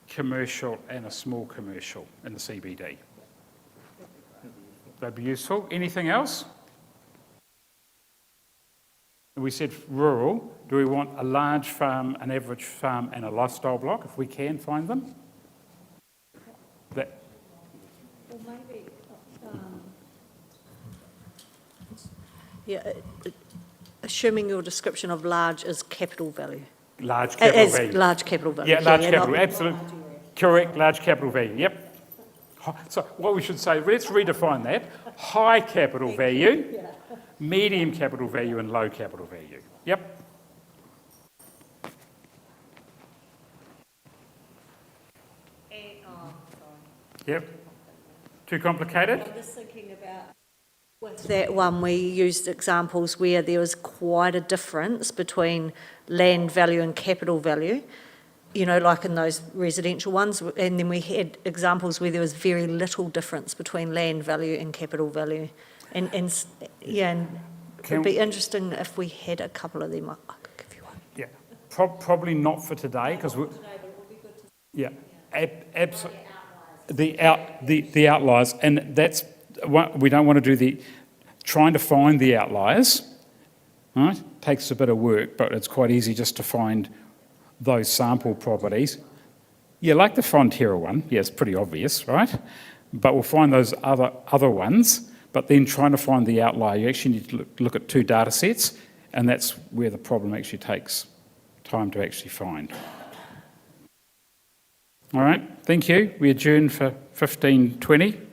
[SPEAKER 2] commercial and a small commercial in the CBD. That'd be useful. Anything else? We said rural. Do we want a large farm, an average farm and a lifestyle block, if we can find them? That.
[SPEAKER 6] Well, maybe, yeah, assuming your description of large is capital value.
[SPEAKER 2] Large capital value.
[SPEAKER 6] Large capital value.
[SPEAKER 2] Yeah, large capital, absolutely. Correct, large capital value, yep. So what we should say, let's redefine that. High capital value, medium capital value and low capital value. Yep. Yep. Too complicated?
[SPEAKER 6] I'm just thinking about, with that one, we used examples where there was quite a difference between land value and capital value, you know, like in those residential ones, and then we had examples where there was very little difference between land value and capital value. And yeah, and it'd be interesting if we had a couple of them. I could give you one.
[SPEAKER 2] Yeah, probably not for today, because we. Yeah, absolutely. The outliers, and that's what we don't want to do. Trying to find the outliers, right? Takes a bit of work, but it's quite easy just to find those sample properties. Yeah, like the Fonterra one. Yeah, it's pretty obvious, right? But we'll find those other ones. But then trying to find the outlier, you actually need to look at 2 data sets, and that's where the problem actually takes time to actually find. All right, thank you. We adjourn for 15:20.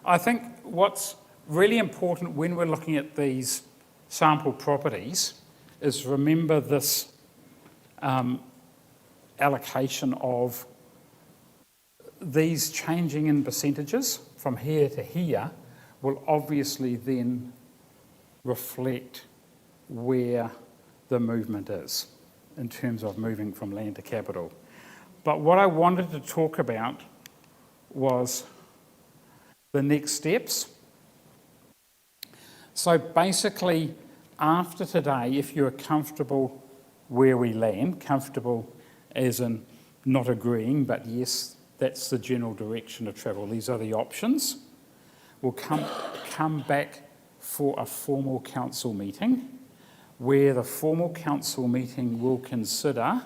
[SPEAKER 2] I think what's really important when we're looking at these sample properties is remember this allocation of these changing in percentages from here to here will obviously then reflect where the movement is in terms of moving from land to capital. But what I wanted to talk about was the next steps. So basically, after today, if you're comfortable where we land, comfortable as in not agreeing, but yes, that's the general direction of travel, these are the options, we'll come back for a formal council meeting, where the formal council meeting will consider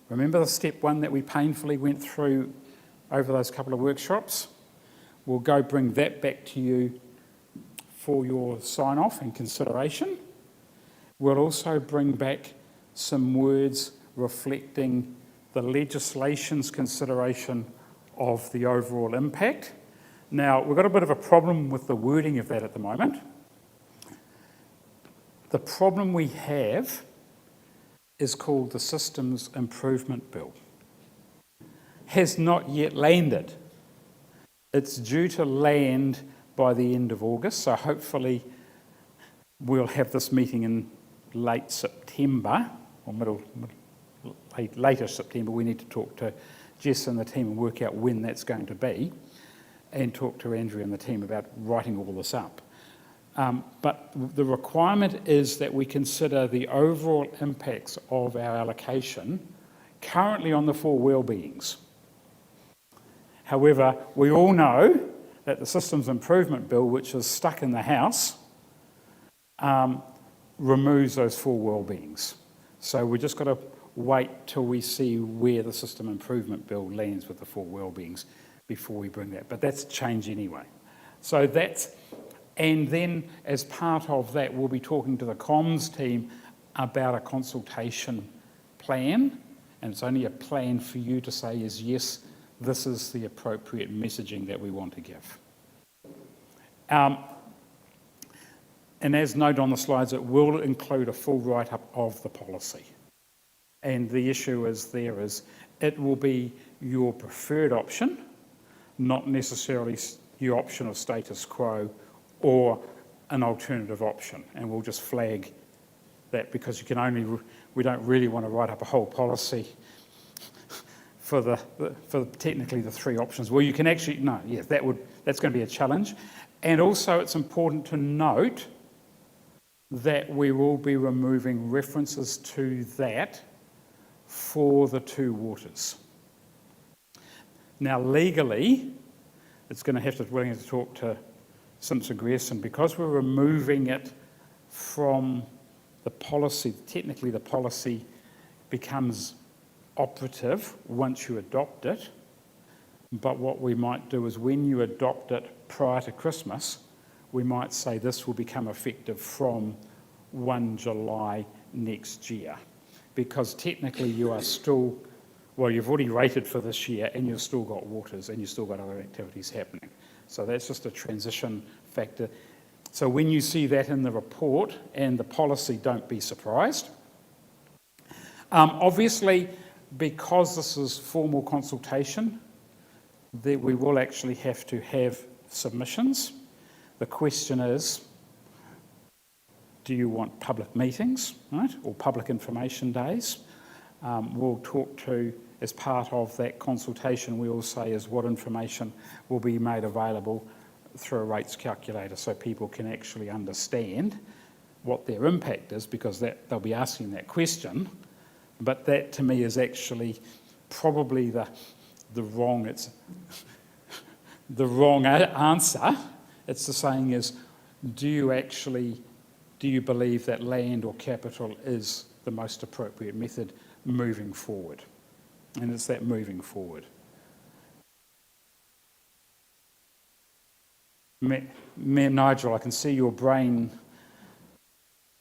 [SPEAKER 2] remember the step one that we painfully went through over those couple of workshops? We'll go bring that back to you for your sign-off and consideration. We'll also bring back some words reflecting the legislation's consideration of the overall impact. Now, we've got a bit of a problem with the wording of that at the moment. The problem we have is called the Systems Improvement Bill. Has not yet landed. It's due to land by the end of August, so hopefully we'll have this meeting in late September, or later September. We need to talk to Jess and the team and work out when that's going to be, and talk to Andrea and the team about writing all this up. But the requirement is that we consider the overall impacts of our allocation currently on the 4 well-beings. However, we all know that the Systems Improvement Bill, which is stuck in the House, removes those 4 well-beings. So we've just got to wait till we see where the System Improvement Bill lands with the 4 well-beings before we bring that. But that's change anyway. So and then as part of that, we'll be talking to the comms team about a consultation plan. And it's only a plan for you to say is, yes, this is the appropriate messaging that we want to give. And as noted on the slides, it will include a full write-up of the policy. And the issue is it will be your preferred option, not necessarily your option of status quo or an alternative option. And we'll just flag that because we don't really want to write up a whole policy for technically the 3 options. Well, you can actually, that's going to be a challenge. And also it's important to note that we will be removing references to that for the 2 waters. Now, legally, we're going to talk to Simpson Grierson, because we're removing it from the policy. Technically, the policy becomes operative once you adopt it. But what we might do is when you adopt it prior to Christmas, we might say this will become effective from 1 July next year. Because technically you are still, you've already rated for this year and you've still got waters and you've still got other activities happening. So that's just a transition factor. So when you see that in the report and the policy, don't be surprised. Obviously, because this is formal consultation, that we will actually have to have submissions. The question is, do you want public meetings, right, or public information days? We'll talk to, as part of that consultation, we will say is what information will be made available through a rates calculator so people can actually understand what their impact is, because they'll be asking that question. But that to me is actually probably the wrong answer. It's the saying is, do you believe that land or capital is the most appropriate method moving forward? And it's that moving forward. Nigel, I can see your brain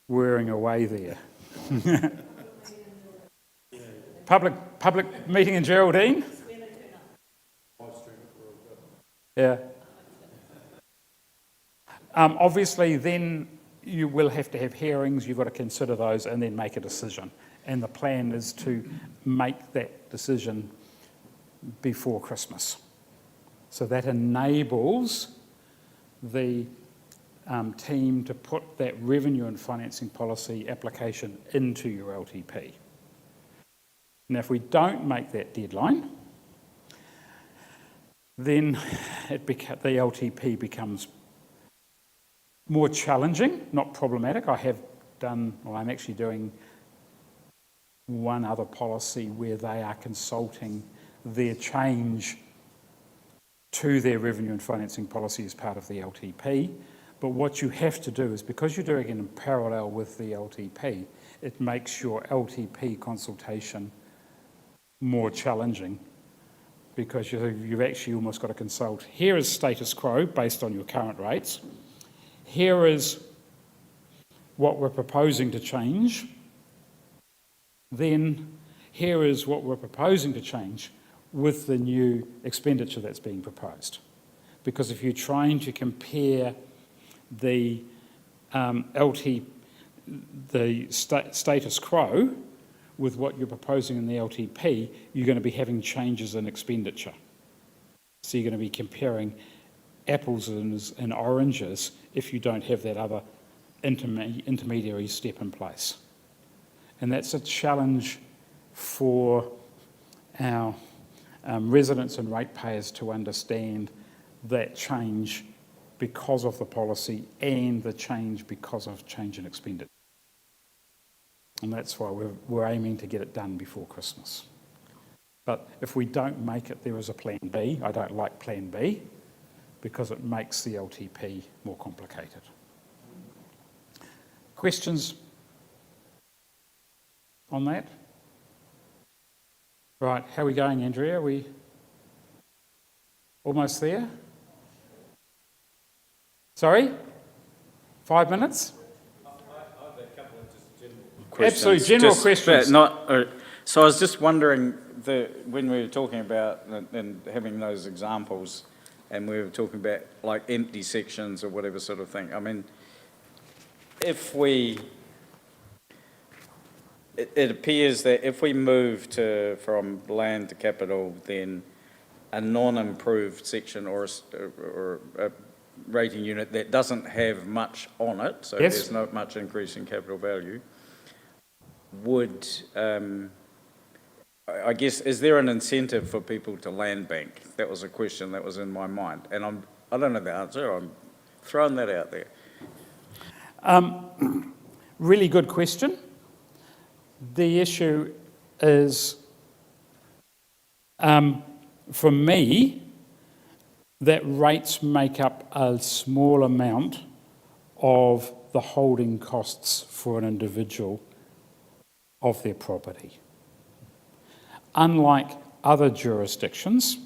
[SPEAKER 2] whirring away there. Public meeting in Geraldine? Yeah. Obviously, then you will have to have hearings, you've got to consider those and then make a decision. And the plan is to make that decision before Christmas. So that enables the team to put that revenue and financing policy application into your LTP. Now, if we don't make that deadline, then the LTP becomes more challenging, not problematic. I'm actually doing one other policy where they are consulting their change to their revenue and financing policy as part of the LTP. But what you have to do is, because you're doing it in parallel with the LTP, it makes your LTP consultation more challenging, because you've actually almost got to consult. Here is status quo based on your current rates. Here is what we're proposing to change. Then here is what we're proposing to change with the new expenditure that's being proposed. Because if you're trying to compare the status quo with what you're proposing in the LTP, you're going to be having changes in expenditure. So you're going to be comparing apples and oranges if you don't have that other intermediary step in place. And that's a challenge for our residents and ratepayers to understand that change because of the policy and the change because of change in expenditure. And that's why we're aiming to get it done before Christmas. But if we don't make it, there is a plan B. I don't like plan B because it makes the LTP more complicated. Questions on that? Right, how are we going, Andrea? Are we almost there? Sorry? 5 minutes? Absolutely, general questions.
[SPEAKER 9] So I was just wondering, when we were talking about and having those examples, and we were talking about like empty sections or whatever sort of thing. I mean, it appears that if we move from land to capital, then a non-improved section or a rating unit that doesn't have much on it, so
[SPEAKER 2] yes,
[SPEAKER 9] there's not much increase in capital value, would, I guess, is there an incentive for people to land bank? That was a question that was in my mind. And I don't know the answer, I'm throwing that out there.
[SPEAKER 2] Really good question. The issue is, for me, that rates make up a small amount of the holding costs for an individual of their property. Unlike other jurisdictions,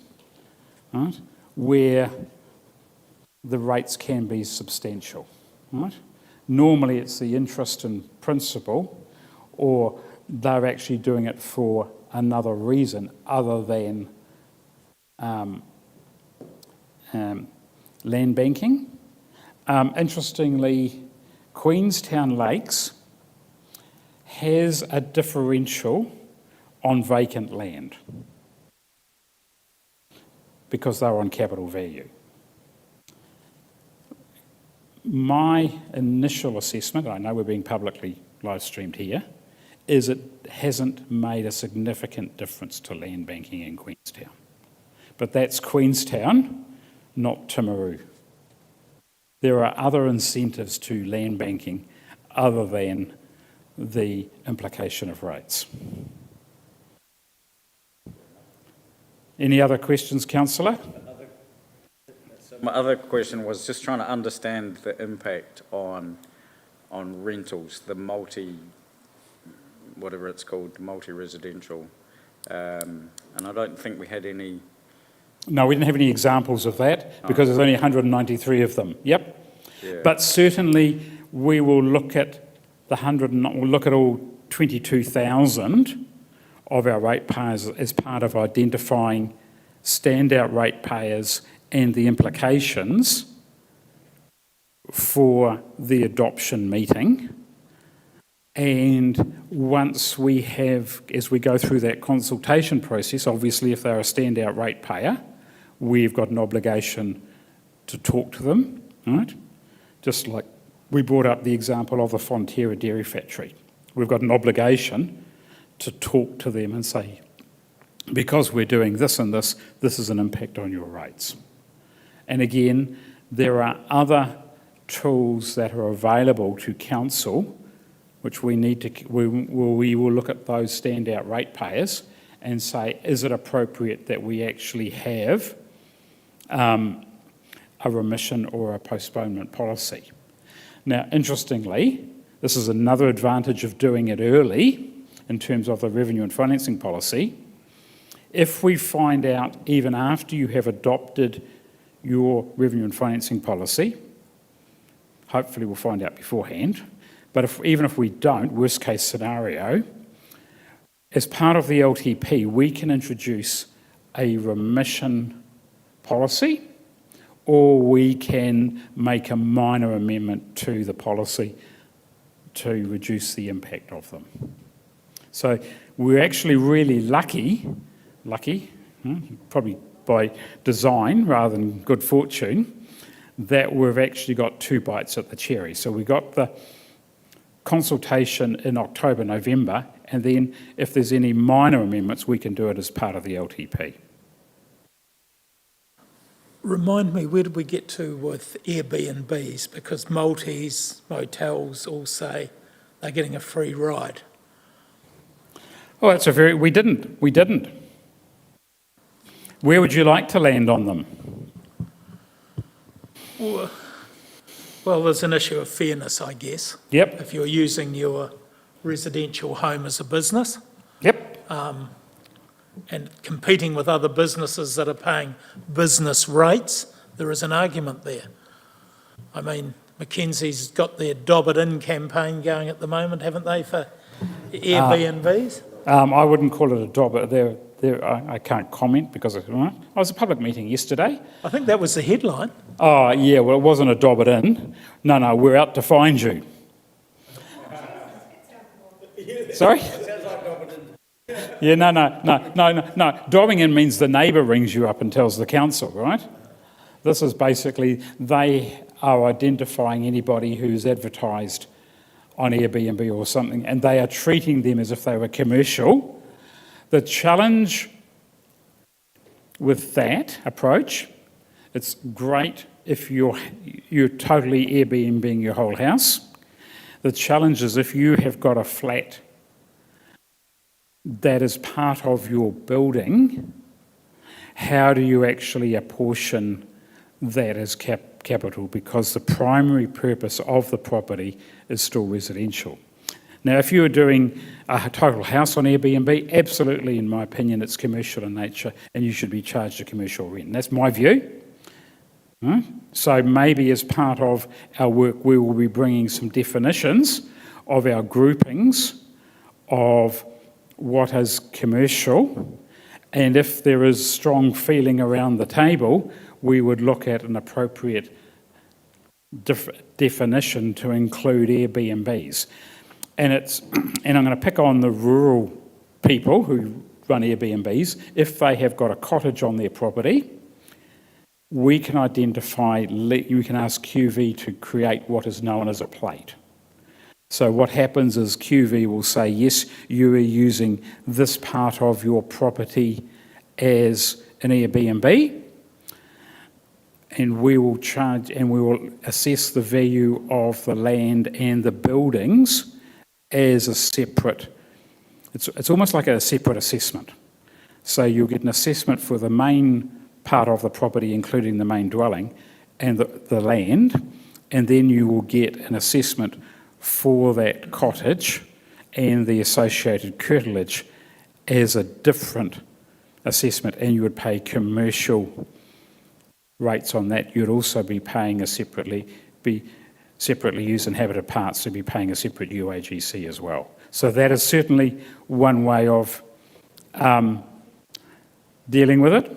[SPEAKER 2] right, where the rates can be substantial. Right? Normally it's the interest in principle, or they're actually doing it for another reason other than land banking. Interestingly, Queenstown Lakes has a differential on vacant land because they're on capital value. My initial assessment, I know we're being publicly live streamed here, is it hasn't made a significant difference to land banking in Queenstown. But that's Queenstown, not Timaru. There are other incentives to land banking other than the implication of rates. Any other questions, Councillor?
[SPEAKER 9] My other question was just trying to understand the impact on rentals, the whatever it's called, multi-residential. And I don't think we had any.
[SPEAKER 2] No, we didn't have any examples of that because there's only 193 of them. Yep.
[SPEAKER 9] Yeah.
[SPEAKER 2] But certainly we will look at we'll look at all 22,000 of our ratepayers as part of identifying standout ratepayers and the implications for the adoption meeting. And once we have, as we go through that consultation process, obviously if they're a standout ratepayer, we've got an obligation to talk to them, right? Just like we brought up the example of the Fonterra Dairy Factory. We've got an obligation to talk to them and say, because we're doing this and this, this is an impact on your rates. And again, there are other tools that are available to council, which we need to, we will look at those standout ratepayers and say, is it appropriate that we actually have a remission or a postponement policy? Now, interestingly, this is another advantage of doing it early in terms of the revenue and financing policy. If we find out even after you have adopted your revenue and financing policy, hopefully we'll find out beforehand, but even if we don't, worst case scenario, as part of the LTP, we can introduce a remission policy, or we can make a minor amendment to the policy to reduce the impact of them. So we're actually really lucky, probably by design rather than good fortune, that we've actually got 2 bites at the cherry. So we got the consultation in October, November, and then if there's any minor amendments, we can do it as part of the LTP.
[SPEAKER 3] Remind me, where did we get to with Airbnbs? Because multis, motels all say they're getting a free ride.
[SPEAKER 2] Oh, that's we didn't. Where would you like to land on them?
[SPEAKER 3] Well, there's an issue of fairness, I guess.
[SPEAKER 2] Yep.
[SPEAKER 3] If you're using your residential home as a business.
[SPEAKER 2] Yep.
[SPEAKER 3] And competing with other businesses that are paying business rates, there is an argument there. I mean, Mackenzie's got their Dob It In campaign going at the moment, haven't they, for Airbnbs?
[SPEAKER 2] I wouldn't call it a dob. I can't comment because I was at a public meeting yesterday.
[SPEAKER 3] I think that was the headline.
[SPEAKER 2] Oh, yeah, well, it wasn't a dob it in. No, we're out to find you. Sorry? Yeah, no. Dobbing in means the neighbour rings you up and tells the council, right? This is basically, they are identifying anybody who's advertised on Airbnb or something, and they are treating them as if they were commercial. The challenge with that approach, it's great if you're totally Airbnb-ing your whole house. The challenge is if you have got a flat that is part of your building, how do you actually apportion that as capital? Because the primary purpose of the property is still residential. Now, if you were doing a total house on Airbnb, absolutely, in my opinion, it's commercial in nature and you should be charged a commercial rent. And that's my view. Right? So maybe as part of our work, we will be bringing some definitions of our groupings of what is commercial, and if there is strong feeling around the table, we would look at an appropriate definition to include Airbnbs. And I'm going to pick on the rural people who run Airbnbs. If they have got a cottage on their property, we can identify, you can ask QV to create what is known as a plate. So what happens is QV will say, yes, you are using this part of your property as an Airbnb, and we will charge and we will assess the value of the land and the buildings as a separate, it's almost like a separate assessment. So you'll get an assessment for the main part of the property, including the main dwelling and the land, and then you will get an assessment for that cottage and the associated curtilage as a different assessment, and you would pay commercial rates on that. You'd also be paying separately used inhabited parts, so be paying a separate UAGC as well. So that is certainly one way of dealing with it.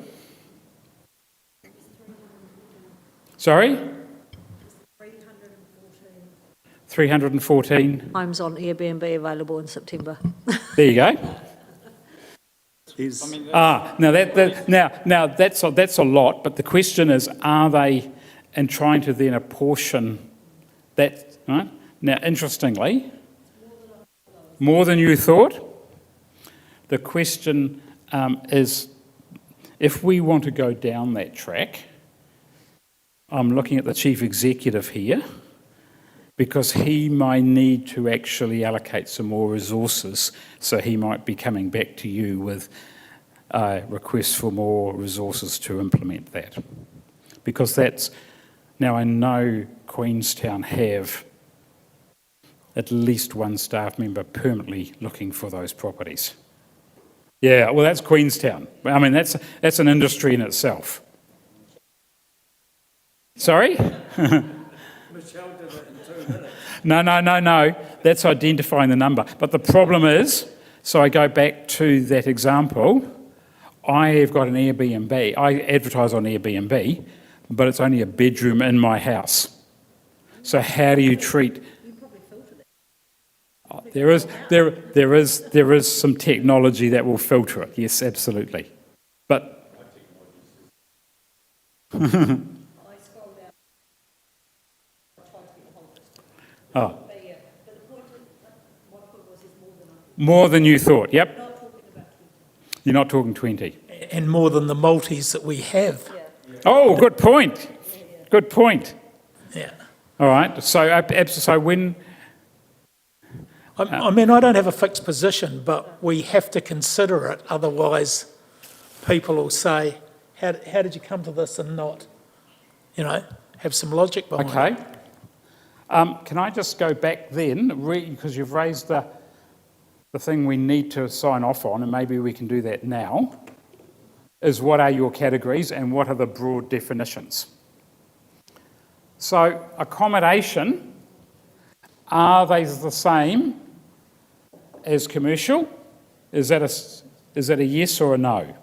[SPEAKER 2] Sorry? 314.
[SPEAKER 6] Homes on Airbnb available in September.
[SPEAKER 2] There you go.
[SPEAKER 1] Is,
[SPEAKER 2] Now that's a lot, but the question is, are they, and trying to then apportion that, right? Now, interestingly, more than you thought. The question is, if we want to go down that track, I'm looking at the chief executive here, because he might need to actually allocate some more resources, so he might be coming back to you with requests for more resources to implement that. Because that's, now I know Queenstown have at least one staff member permanently looking for those properties. Yeah, well, that's Queenstown. I mean, that's an industry in itself. Sorry?
[SPEAKER 8] Michelle did it in 2 minutes.
[SPEAKER 2] No. That's identifying the number. But the problem is, so I go back to that example, I have got an Airbnb. I advertise on Airbnb, but it's only a bedroom in my house. So how do you treat... There is some technology that will filter it. Yes, absolutely. But more than you thought. Yep. You're not talking 20.
[SPEAKER 3] And more than the multis that we have.
[SPEAKER 2] Oh, good point. Good point.
[SPEAKER 3] Yeah.
[SPEAKER 2] All right. So when...
[SPEAKER 3] I mean, I don't have a fixed position, but we have to consider it. Otherwise, people will say, how did you come to this and not, have some logic behind it?
[SPEAKER 2] Okay. Can I just go back then, because you've raised the thing we need to sign off on, and maybe we can do that now, is what are your categories and what are the broad definitions? So accommodation, are they the same as commercial? Is that a yes or a no?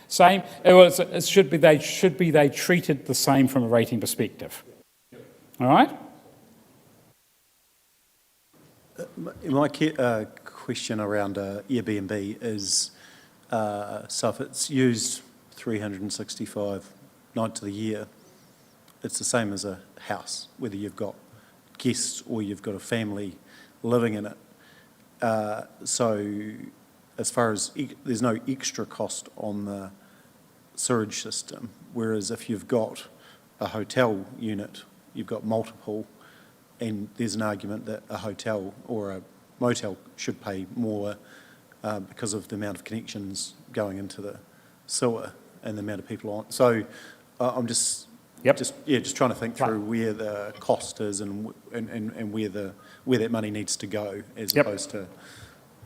[SPEAKER 2] Same. Well, it should be they treated the same from a rating perspective. All right.
[SPEAKER 1] my question around Airbnb is, so if it's used 365 nights of the year, it's the same as a house, whether you've got guests or you've got a family living in it. So as far as, there's no extra cost on the sewage system, whereas if you've got a hotel unit, you've got multiple, and there's an argument that a hotel or a motel should pay more because of the amount of connections going into the sewer and the amount of people on. So I'm just trying to think through where the cost is and where that money needs to go, as opposed to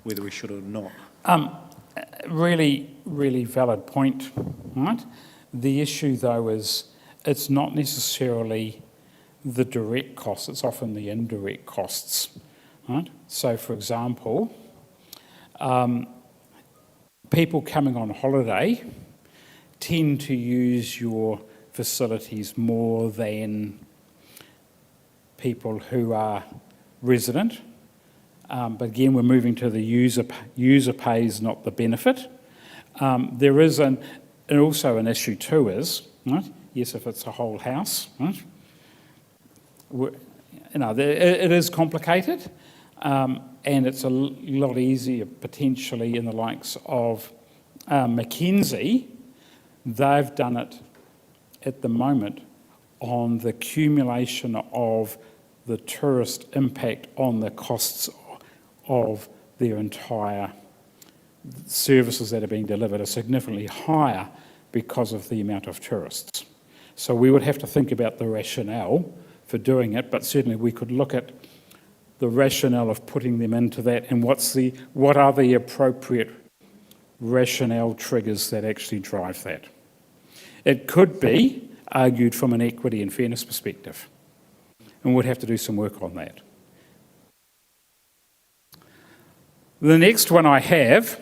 [SPEAKER 1] whether we should or not.
[SPEAKER 2] Really, really valid point, right? The issue, though, is it's not necessarily the direct costs, it's often the indirect costs, right? So, for example, people coming on holiday tend to use your facilities more than people who are resident. But again, we're moving to the user pays, not the benefit. There is also an issue too is, right? Yes, if it's a whole house, right? It is complicated, and it's a lot easier potentially in the likes of Mackenzie. They've done it at the moment on the accumulation of the tourist impact on the costs of their entire services that are being delivered are significantly higher because of the amount of tourists. So we would have to think about the rationale for doing it, but certainly we could look at the rationale of putting them into that and what are the appropriate rationale triggers that actually drive that. It could be argued from an equity and fairness perspective, and we'd have to do some work on that. The next one I have,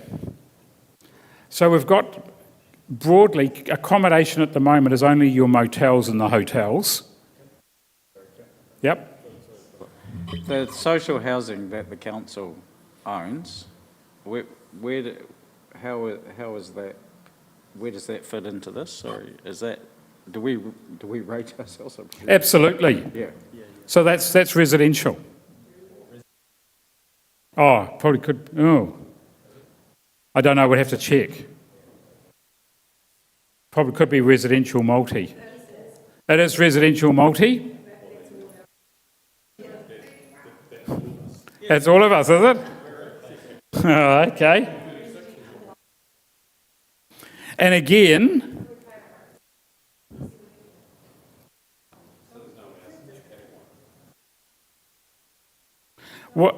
[SPEAKER 2] so we've got broadly, accommodation at the moment is only your motels and the hotels. Yep.
[SPEAKER 9] The social housing that the council owns, how is that, where does that fit into this? Sorry, is that, do we rate ourselves?
[SPEAKER 2] Absolutely.
[SPEAKER 9] Yeah.
[SPEAKER 2] So that's residential. Oh, probably could, oh. I don't know, we'd have to check. Probably could be residential multi. It is residential multi? That's all of us, is it? Oh, okay. And again, what?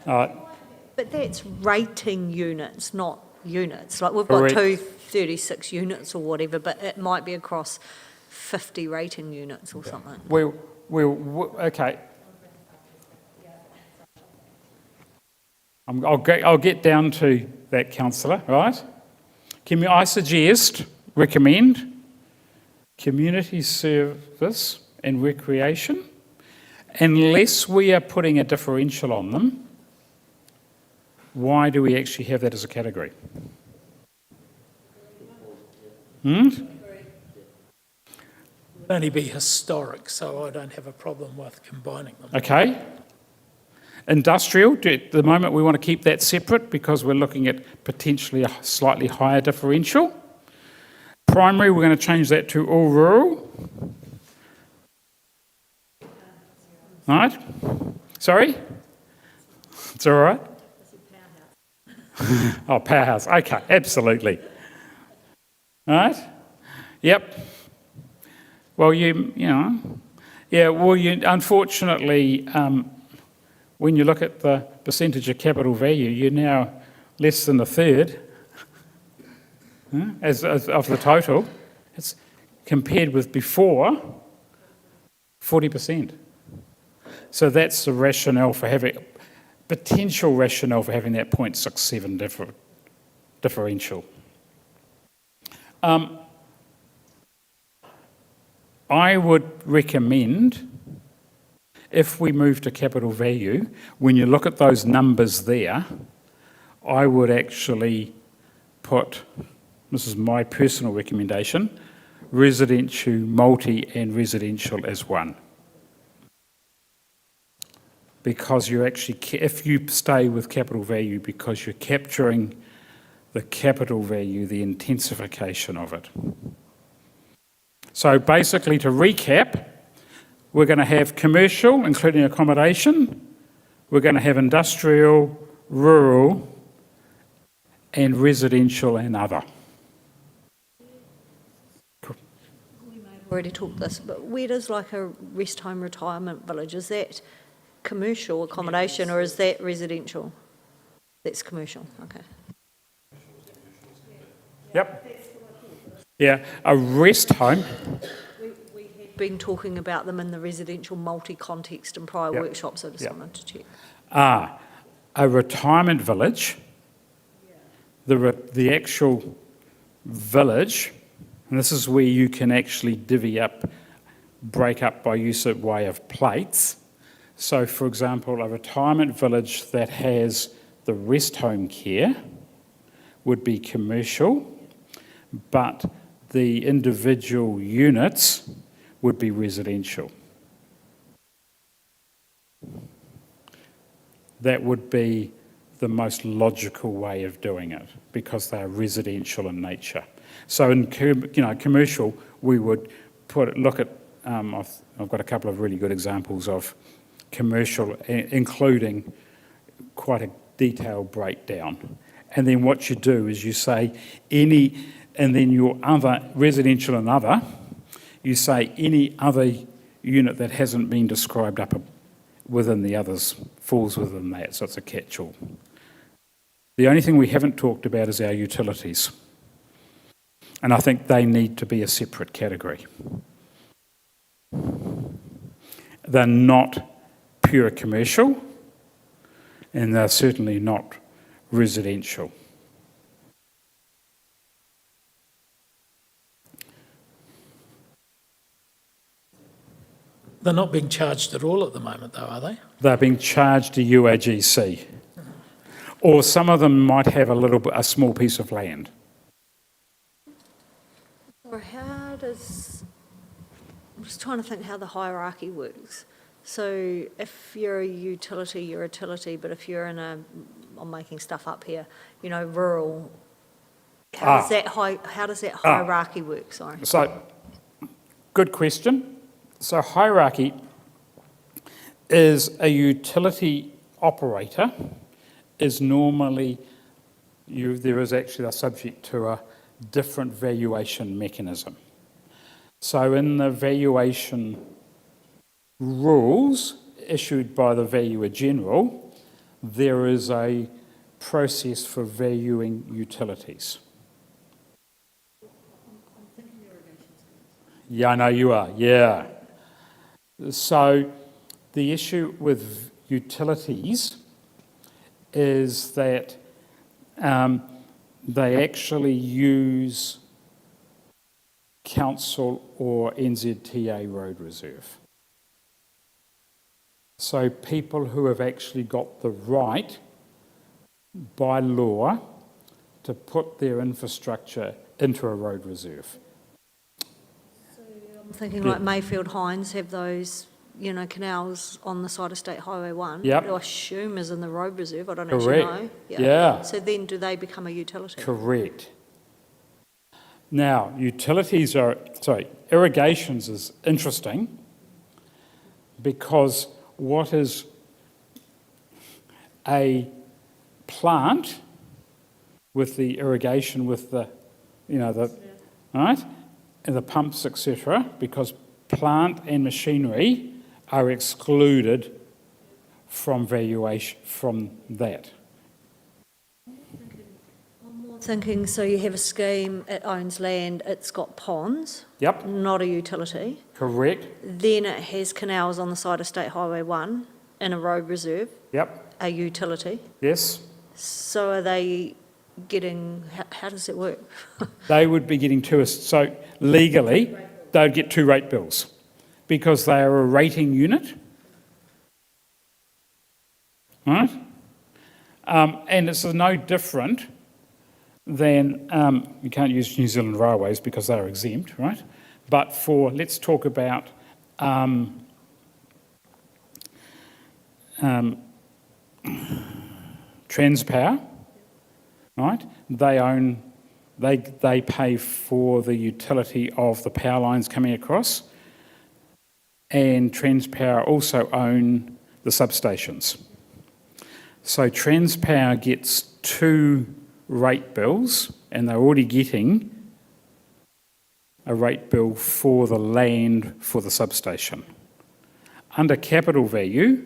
[SPEAKER 6] But that's rating units, not units. Like we've got
[SPEAKER 2] Correct.
[SPEAKER 6] 236 units or whatever, but it might be across 50 rating units or something.
[SPEAKER 2] Okay. I'll get down to that, councillor, right? I suggest, recommend, community service and recreation, unless we are putting a differential on them. Why do we actually have that as a category?
[SPEAKER 3] It would only be historic, so I don't have a problem with combining them.
[SPEAKER 2] Okay. Industrial, at the moment we want to keep that separate because we're looking at potentially a slightly higher differential. Primary, we're going to change that to all rural. Right? Sorry? It's all right? Oh, powerhouse. Okay, absolutely. All right? Yep. Well, unfortunately, when you look at the percentage of capital value, you're now less than a third as of the total. It's compared with before, 40%. So that's the rationale for having, potential rationale for having that 0.67 differential. I would recommend, if we move to capital value, when you look at those numbers there, I would actually put, this is my personal recommendation, residential, multi and residential as one. Because you're actually, if you stay with capital value, because you're capturing the capital value, the intensification of it. So basically, to recap, we're going to have commercial, including accommodation. We're going to have industrial, rural, and residential and other.
[SPEAKER 6] We may have already talked this, but where does like a rest home retirement village, is that commercial accommodation or is that residential? That's commercial, okay.
[SPEAKER 2] Yep. Yeah, a rest home.
[SPEAKER 6] We had been talking about them in the residential multi-context in prior
[SPEAKER 2] Yep.
[SPEAKER 6] workshops, I just
[SPEAKER 2] Yep.
[SPEAKER 6] wanted to check.
[SPEAKER 2] A retirement village, the actual village, and this is where you can actually divvy up, break up by use of way of plates. So, for example, a retirement village that has the rest home care would be commercial, but the individual units would be residential. That would be the most logical way of doing it because they are residential in nature. So in commercial, we would look at, I've got a couple of really good examples of commercial, including quite a detailed breakdown. And then what you do is you say and then your other, residential and other, you say any other unit that hasn't been described up within the others falls within that, so it's a catch-all. The only thing we haven't talked about is our utilities. And I think they need to be a separate category. They're not pure commercial, and they're certainly not residential.
[SPEAKER 3] They're not being charged at all at the moment, though, are they?
[SPEAKER 2] They're being charged to UAGC. Or some of them might have a small piece of land.
[SPEAKER 6] Or how does, I'm just trying to think how the hierarchy works. So if you're a utility, you're a utility, but if you're in a, I'm making stuff up here, you know, rural, how does that hierarchy work, sorry?
[SPEAKER 2] So, good question. So hierarchy is a utility operator is normally, there is actually a subject to a different valuation mechanism. So in the valuation rules issued by the Valuer General, there is a process for valuing utilities. Yeah, I know you are, yeah. So the issue with utilities is that they actually use council or NZTA road reserve. So people who have actually got the right by law to put their infrastructure into a road reserve.
[SPEAKER 6] I'm thinking like Mayfield Hines have those, you know, canals on the side of State Highway 1.
[SPEAKER 2] Yep.
[SPEAKER 6] I assume is in the road reserve, I don't
[SPEAKER 2] Correct.
[SPEAKER 6] actually know.
[SPEAKER 2] Yeah.
[SPEAKER 6] So then do they become a utility?
[SPEAKER 2] Correct. Now, irrigations is interesting because what is a plant with the irrigation with the, right, and the pumps, etc., because plant and machinery are excluded from valuation from that.
[SPEAKER 6] Thinking, so you have a scheme, it owns land, it's got ponds,
[SPEAKER 2] Yep,
[SPEAKER 6] not a utility.
[SPEAKER 2] correct.
[SPEAKER 6] Then it has canals on the side of State Highway 1 in a road reserve,
[SPEAKER 2] Yep,
[SPEAKER 6] a utility.
[SPEAKER 2] yes.
[SPEAKER 6] So are they getting, how does it work?
[SPEAKER 2] They would be getting so legally, they would get 2 rate bills because they are a rating unit, right? And it's no different than, you can't use New Zealand Railways because they're exempt, right? But let's talk about Transpower, right? They pay for the utility of the power lines coming across, and Transpower also own the substations. So Transpower gets 2 rate bills, and they're already getting a rate bill for the land for the substation. Under capital value,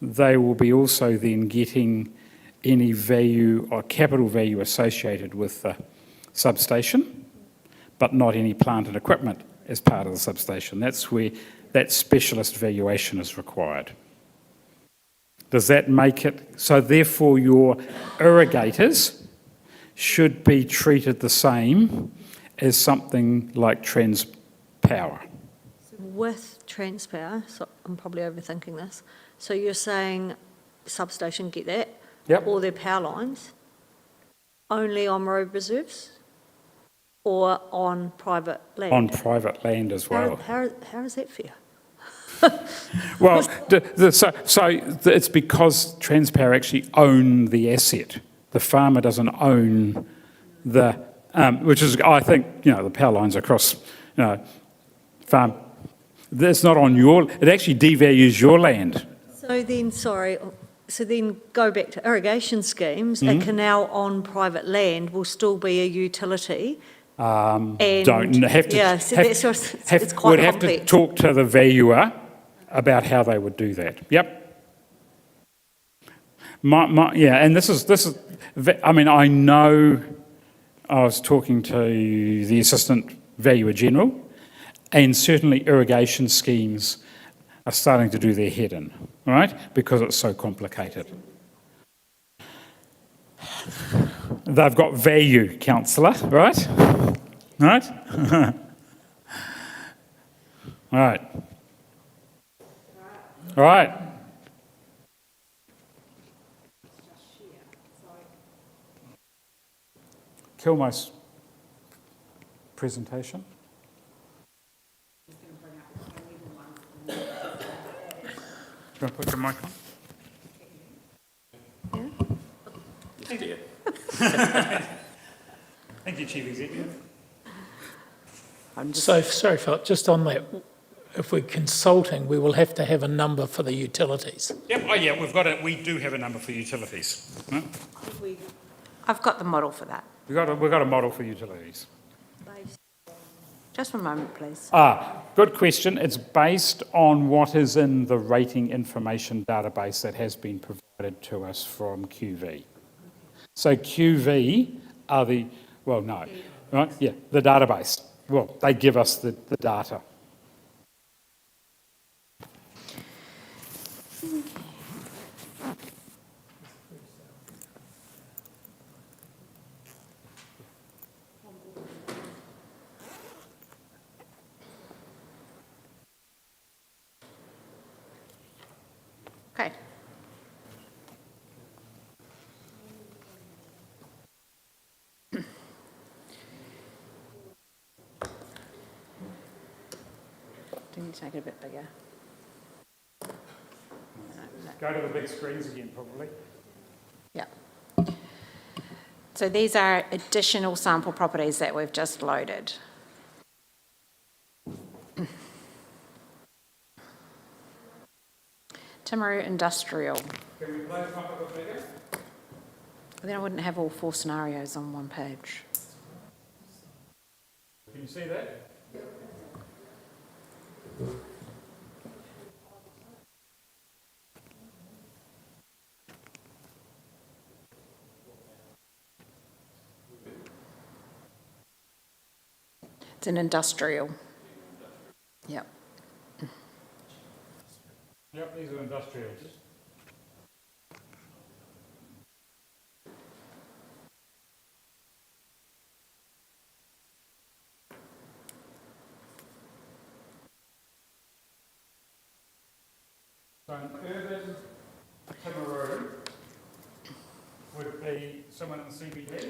[SPEAKER 2] they will be also then getting any value or capital value associated with the substation, but not any plant and equipment as part of the substation. That's where that specialist valuation is required. Does that make it, so therefore your irrigators should be treated the same as something like Transpower?
[SPEAKER 6] With Transpower, so I'm probably overthinking this, so you're saying substation get that?
[SPEAKER 2] Yep.
[SPEAKER 6] Or their power lines, only on road reserves? Or on private land?
[SPEAKER 2] On private land as well.
[SPEAKER 6] How is that fair?
[SPEAKER 2] Well, so it's because Transpower actually own the asset. The farmer doesn't own the, which is, I think, the power lines across, farm. That's not on it actually devalues your land.
[SPEAKER 6] So then go back to irrigation schemes, a canal on private land will still be a utility.
[SPEAKER 2] Don't have to.
[SPEAKER 6] Yeah, so that's it's quite
[SPEAKER 2] would have
[SPEAKER 6] complex.
[SPEAKER 2] to talk to the valuer about how they would do that. Yep. And this is. I mean, I know. I was talking to the Assistant Valuer General, and certainly irrigation schemes are starting to do their head in, right? Because it's so complicated. They've got value, councillor, right? Right? All right. All right. Kilmo's presentation. Do you want to put your mic on? Thank you, Chief Executive.
[SPEAKER 3] So, sorry, Philip, just on that, if we're consulting, we will have to have a number for the utilities.
[SPEAKER 2] Yep, oh yeah, we do have a number for utilities. Right?
[SPEAKER 5] I've got the model for that.
[SPEAKER 2] We've got a model for utilities.
[SPEAKER 5] Just one moment, please.
[SPEAKER 2] Good question. It's based on what is in the rating information database that has been provided to us from QV. So QV are the database. Well, they give us the data.
[SPEAKER 5] Okay. Do you need to make it a bit bigger?
[SPEAKER 2] Go to the big screens again, probably.
[SPEAKER 5] Yeah. So these are additional sample properties that we've just loaded. Timaru Industrial.
[SPEAKER 2] Can we play them up a bit bigger?
[SPEAKER 5] Then I wouldn't have all 4 scenarios on one page.
[SPEAKER 2] Can you see that?
[SPEAKER 5] It's an industrial. Yep.
[SPEAKER 2] Yep, these are industrials. So an urban Timaru would be someone in the CBD, is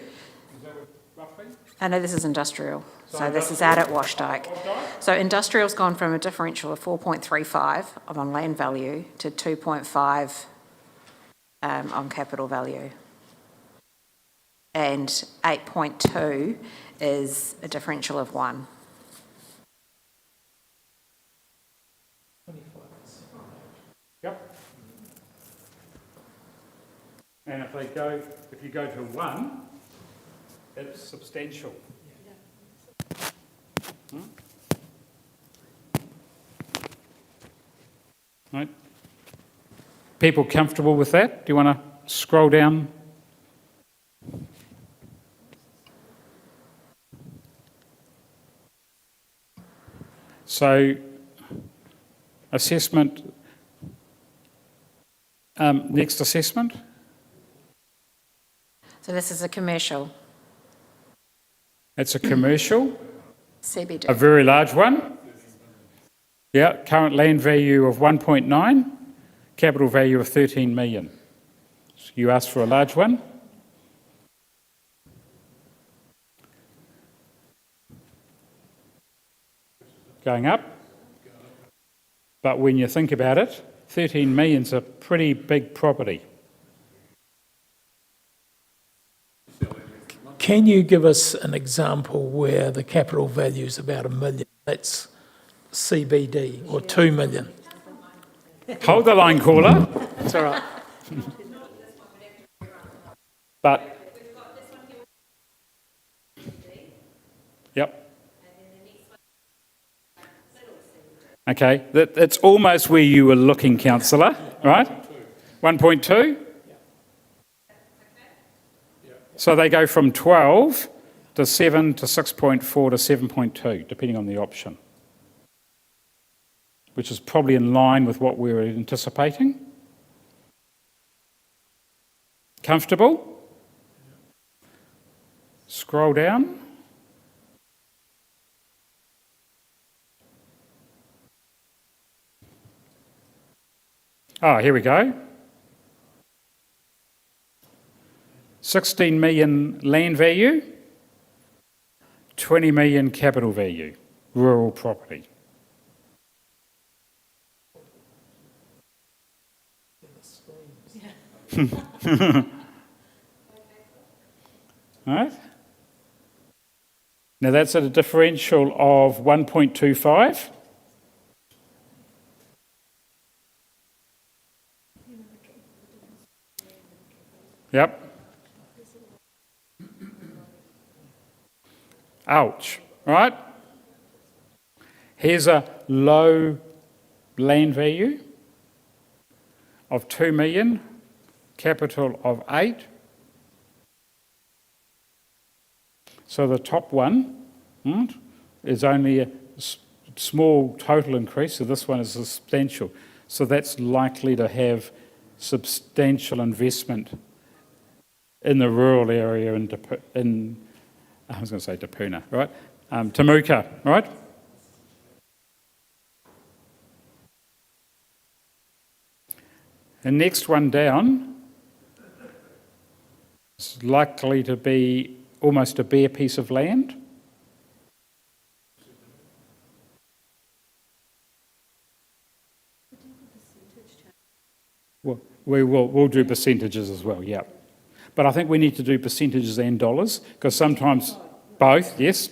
[SPEAKER 2] that what, roughly?
[SPEAKER 5] I know this is industrial, so
[SPEAKER 2] So
[SPEAKER 5] this is
[SPEAKER 2] industrial-
[SPEAKER 5] out at Washdyke. So industrial's gone from a differential of 4.35 on land value to 2.5 on capital value. And 8.2 is a differential of 1.
[SPEAKER 2] Yep. And if you go to 1, it's substantial. Right. People comfortable with that? Do you want to scroll down? So, assessment. Next assessment.
[SPEAKER 5] So this is a commercial,
[SPEAKER 2] It's a commercial, a
[SPEAKER 5] CBD.
[SPEAKER 2] very large one. Yeah, current land value of 1.9, capital value of 13 million. So you asked for a large one. Going up. But when you think about it, 13 million's a pretty big property.
[SPEAKER 3] Can you give us an example where the capital value is about $1 million? That's CBD, or 2 million?
[SPEAKER 2] Hold the line, caller.
[SPEAKER 3] That's all right.
[SPEAKER 2] But, yep. Okay, that's almost where you were looking, councillor, right? 1.2? So they go from 12 to 7 to 6.4 to 7.2, depending on the option, which is probably in line with what we were anticipating. Comfortable? Scroll down. Oh, here we go. 16 million land value, 20 million capital value, rural property. Right? Now that's at a differential of 1.25. Yep. Ouch, right? Here's a low land value of 2 million, capital of 8. So the top one, right, is only a small total increase, so this one is substantial. So that's likely to have substantial investment in the rural area in I was going to say Tapuna, right? Temuka, right? The next one down is likely to be almost a bare piece of land. Well, we'll do percentages as well, yeah. But I think we need to do percentages and dollars, because sometimes both, yes.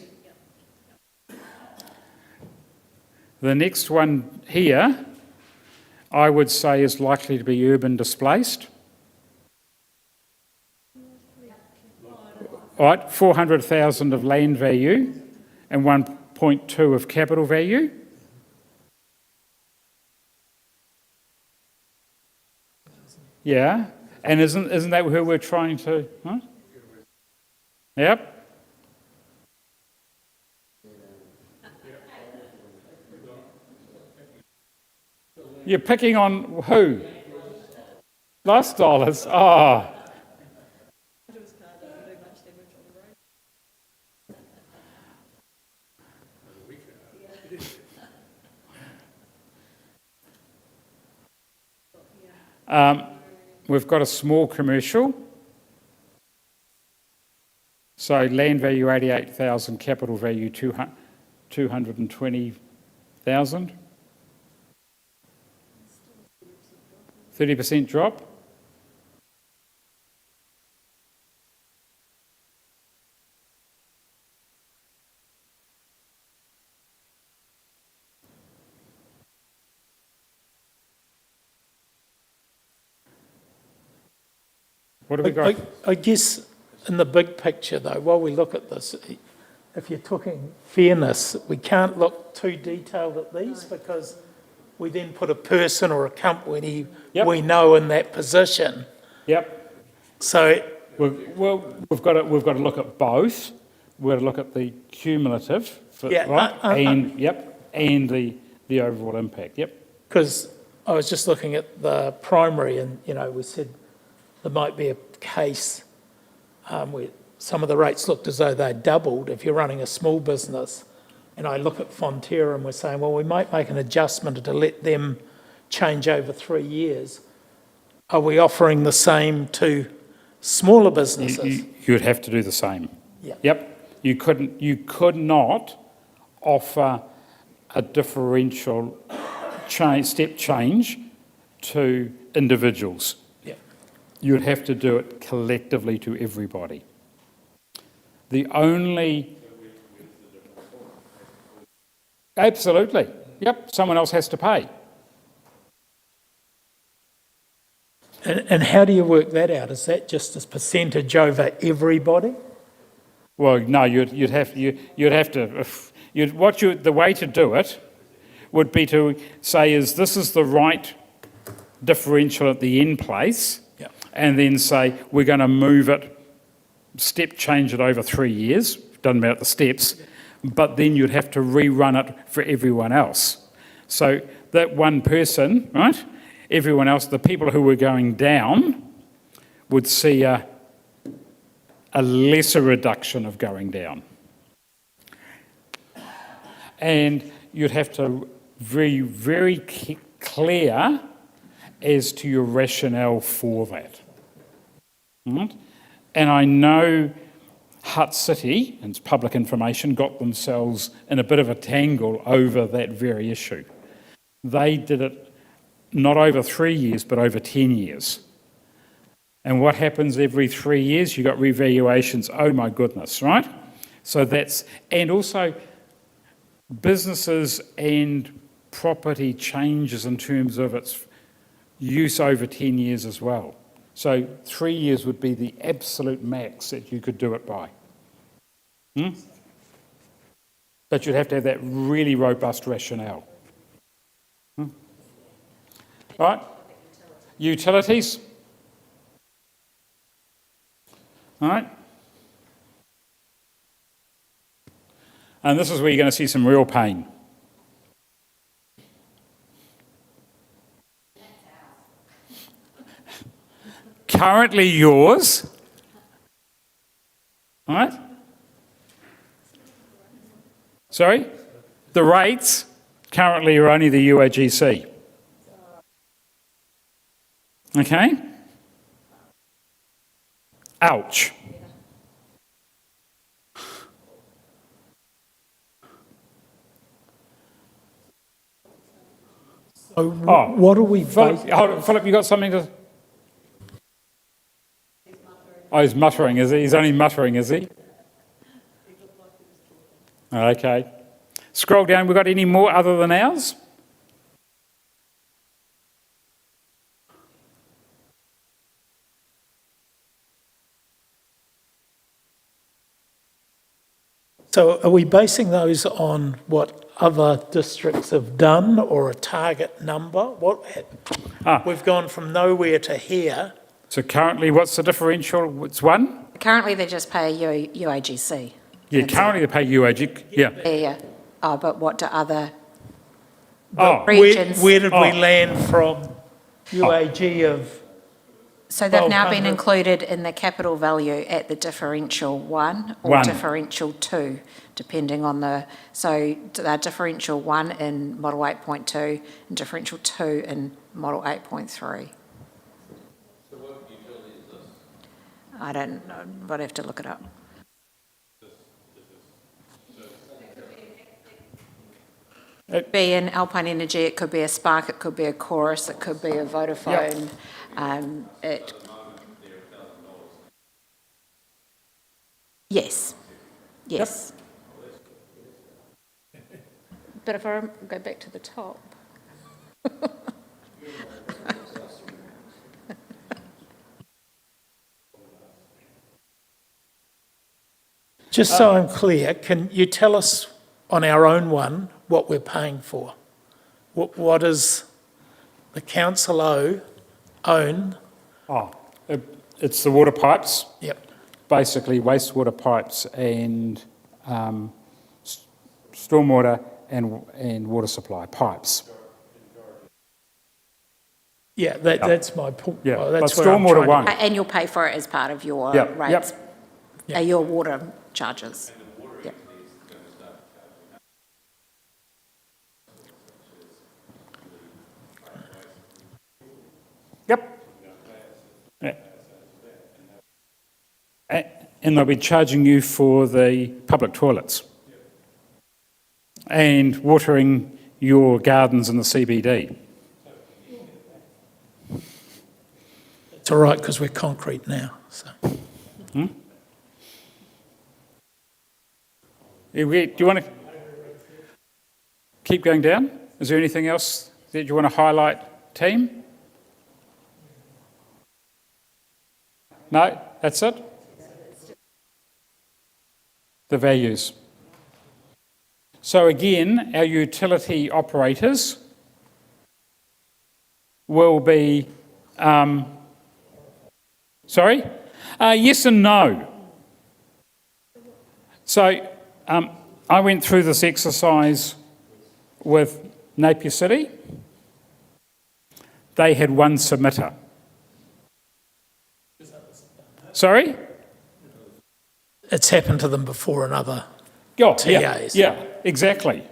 [SPEAKER 2] The next one here, I would say, is likely to be urban displaced. All right, 400,000 of land value and 1.2 of capital value. Yeah, and isn't that who we're trying to, right? Yep. You're picking on who? Lifestylists. Ah. We've got a small commercial. So land value 88,000, capital value 220,000. 30% drop. What have we got?
[SPEAKER 3] I guess in the big picture, though, while we look at this, if you're talking fairness, we can't look too detailed at these because we then put a person or a company we know in that position.
[SPEAKER 2] Yep.
[SPEAKER 3] So
[SPEAKER 2] we've got to look at both. We've got to look at the cumulative, right? And the overall impact. Yep.
[SPEAKER 3] Because I was just looking at the primary, and we said there might be a case where some of the rates looked as though they doubled if you're running a small business. And I look at Fonterra and we're saying, well, we might make an adjustment to let them change over 3 years. Are we offering the same to smaller businesses?
[SPEAKER 2] You'd have to do the same.
[SPEAKER 3] Yeah.
[SPEAKER 2] Yep. You could not offer a differential step change to individuals.
[SPEAKER 3] Yeah.
[SPEAKER 2] You'd have to do it collectively to everybody. The only... Absolutely. Yep, someone else has to pay.
[SPEAKER 3] And how do you work that out? Is that just a percentage over everybody?
[SPEAKER 2] Well, no, you'd have to. The way to do it would be to say, this is the right differential at the end place, and then say we're going to move it, step change it over 3 years. Doesn't matter the steps. But then you'd have to rerun it for everyone else. So that one person, right, everyone else, the people who were going down, would see a a lesser reduction of going down. And you'd have to be very clear as to your rationale for that. Right? And I know Hutt City, and it's public information, got themselves in a bit of a tangle over that very issue. They did it not over 3 years, but over 10 years. And what happens every 3 years? You got revaluations, oh my goodness, right? So that's, and also businesses and property changes in terms of its use over 10 years as well. So 3 years would be the absolute max that you could do it by. But you'd have to have that really robust rationale. Right? Utilities. All right? And this is where you're going to see some real pain. Currently yours. All right? Sorry? The rates currently are only the UAGC. Okay? Ouch.
[SPEAKER 3] So what are we
[SPEAKER 2] Philip, you got something to... Oh, he's muttering, is he? He's only muttering, is he? Okay. Scroll down, we got any more other than ours?
[SPEAKER 3] So are we basing those on what other districts have done or a target number? We've gone from nowhere to here.
[SPEAKER 2] So currently, what's the differential? It's one?
[SPEAKER 5] Currently, they just pay UAGC.
[SPEAKER 2] Yeah, currently they pay UAG. Yeah.
[SPEAKER 5] Yeah. Oh, but what do other
[SPEAKER 2] Oh,
[SPEAKER 5] regions?
[SPEAKER 3] Where did we land from UAG of?
[SPEAKER 5] So they've now been
[SPEAKER 3] 1,200.
[SPEAKER 5] included in the capital value at the differential 1 or
[SPEAKER 2] One.
[SPEAKER 5] differential 2, depending on the, so they're differential 1 in model 8.2 and differential 2 in model 8.3. So what utility is this? I don't know, I'd have to look it up. It could be an Alpine Energy, it could be a Spark, it could be a Chorus, it could be a Vodafone. Yes, yes. But if I go back to the top.
[SPEAKER 3] Just so I'm clear, can you tell us on our own one what we're paying for? What does the council own?
[SPEAKER 2] Oh, it's the water pipes.
[SPEAKER 3] Yep.
[SPEAKER 2] Basically wastewater pipes and stormwater and water supply pipes.
[SPEAKER 3] Yeah, that's my point.
[SPEAKER 2] Yeah,
[SPEAKER 3] Well, that's
[SPEAKER 2] but
[SPEAKER 3] where I'm
[SPEAKER 2] stormwater
[SPEAKER 3] trying to-
[SPEAKER 2] won't.
[SPEAKER 5] And you'll pay for it as part of your
[SPEAKER 2] Yep,
[SPEAKER 5] rates,
[SPEAKER 3] yep.
[SPEAKER 5] your water charges. Yep.
[SPEAKER 2] Yep. Yeah. And they'll be charging you for the public toilets and watering your gardens in the CBD.
[SPEAKER 3] It's all right because we're concrete now, so.
[SPEAKER 2] Do you want to keep going down? Is there anything else that you want to highlight, team? No, that's it? The values. So again, our utility operators will be, sorry? Yes and no. So I went through this exercise with Napier City. They had one submitter. Sorry?
[SPEAKER 3] it's happened to them before in other
[SPEAKER 2] Yeah,
[SPEAKER 3] TAs.
[SPEAKER 2] yeah, exactly.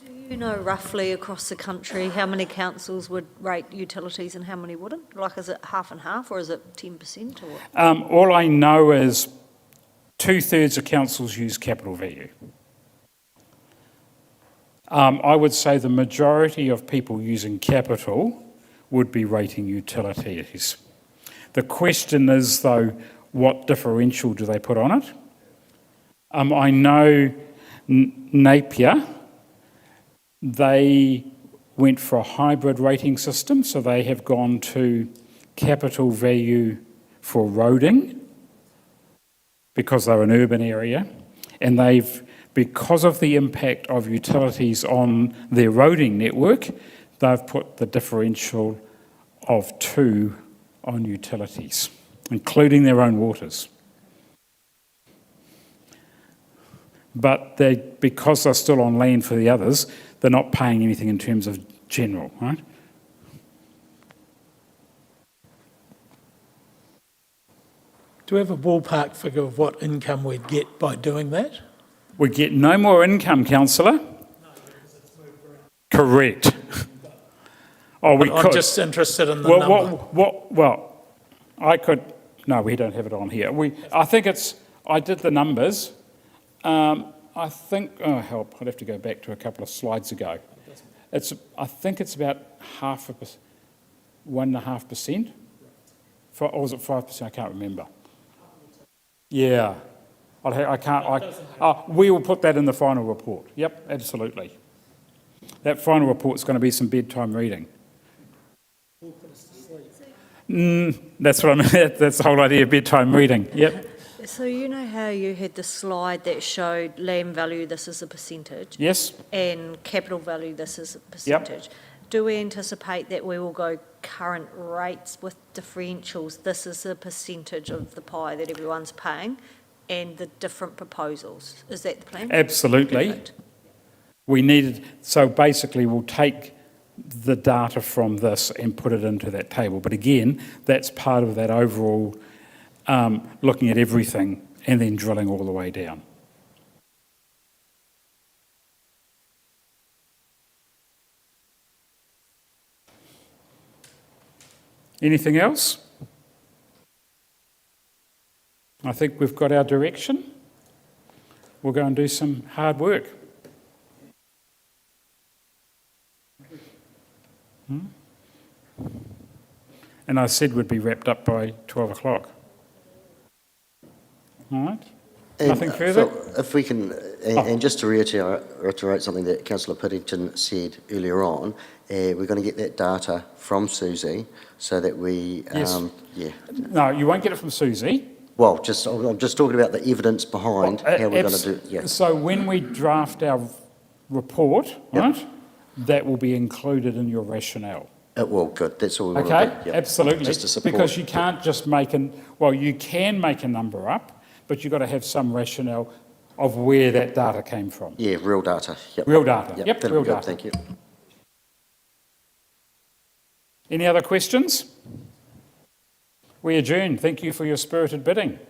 [SPEAKER 6] Do you know roughly across the country how many councils would rate utilities and how many wouldn't? Like, is it half and half, or is it 10% or what?
[SPEAKER 2] All I know is 2/3 of councils use capital value. I would say the majority of people using capital would be rating utilities. The question is, though, what differential do they put on it? I know Napier, they went for a hybrid rating system, so they have gone to capital value for roading because they're an urban area, and because of the impact of utilities on their roading network, they've put the differential of 2 on utilities, including their own waters. But because they're still on land for the others, they're not paying anything in terms of general, right?
[SPEAKER 3] Do we have a ballpark figure of what income we'd get by doing that?
[SPEAKER 2] We get no more income, councillor. Correct. Oh, we
[SPEAKER 3] I'm
[SPEAKER 2] could.
[SPEAKER 3] just interested in the number.
[SPEAKER 2] Well, I could. No, we don't have it on here. I think it's. I did the numbers. I think. Oh, help! I'd have to go back to a couple of slides ago. I think it's about 1.5%. Or was it 5%? I can't remember. Yeah. I can't. We will put that in the final report. Yep, absolutely. That final report's going to be some bedtime reading. That's what I mean. That's the whole idea of bedtime reading. Yep.
[SPEAKER 6] So you know how you had the slide that showed land value, this is a percentage,
[SPEAKER 2] Yes.
[SPEAKER 6] and capital value, this is a percentage. Do we anticipate that we will go current rates with differentials? This is a percentage of the pie that everyone's paying, and the different proposals. Is that the plan?
[SPEAKER 2] Absolutely.
[SPEAKER 6] Perfect.
[SPEAKER 2] So basically we'll take the data from this and put it into that table. But again, that's part of that overall looking at everything and then drilling all the way down. Anything else? I think we've got our direction. We'll go and do some hard work. And I said we'd be wrapped up by 12 o'clock. All right? Nothing further?
[SPEAKER 10] Phil, if we can, and just to reiterate something that Councillor Piddington said earlier on, we're going to get that data from Susie so that we...
[SPEAKER 2] Yes.
[SPEAKER 10] Yeah.
[SPEAKER 2] No, you won't get it from Susie.
[SPEAKER 10] Well, I'm just talking about the evidence behind how we're going to do... Yeah.
[SPEAKER 2] So when we draft our report, right, that will be included in your rationale.
[SPEAKER 10] Well, good. That's all we want
[SPEAKER 2] Okay,
[SPEAKER 10] to do. Yep.
[SPEAKER 2] absolutely.
[SPEAKER 10] Just to support.
[SPEAKER 2] Because you can't just you can make a number up, but you've got to have some rationale of where that data came from.
[SPEAKER 10] Yeah, real data. Yep.
[SPEAKER 2] Real data. Yep,
[SPEAKER 10] that'll
[SPEAKER 2] real
[SPEAKER 10] be good.
[SPEAKER 2] data.
[SPEAKER 10] Thank you.
[SPEAKER 2] Any other questions? We adjourn. Thank you for your spirited bidding.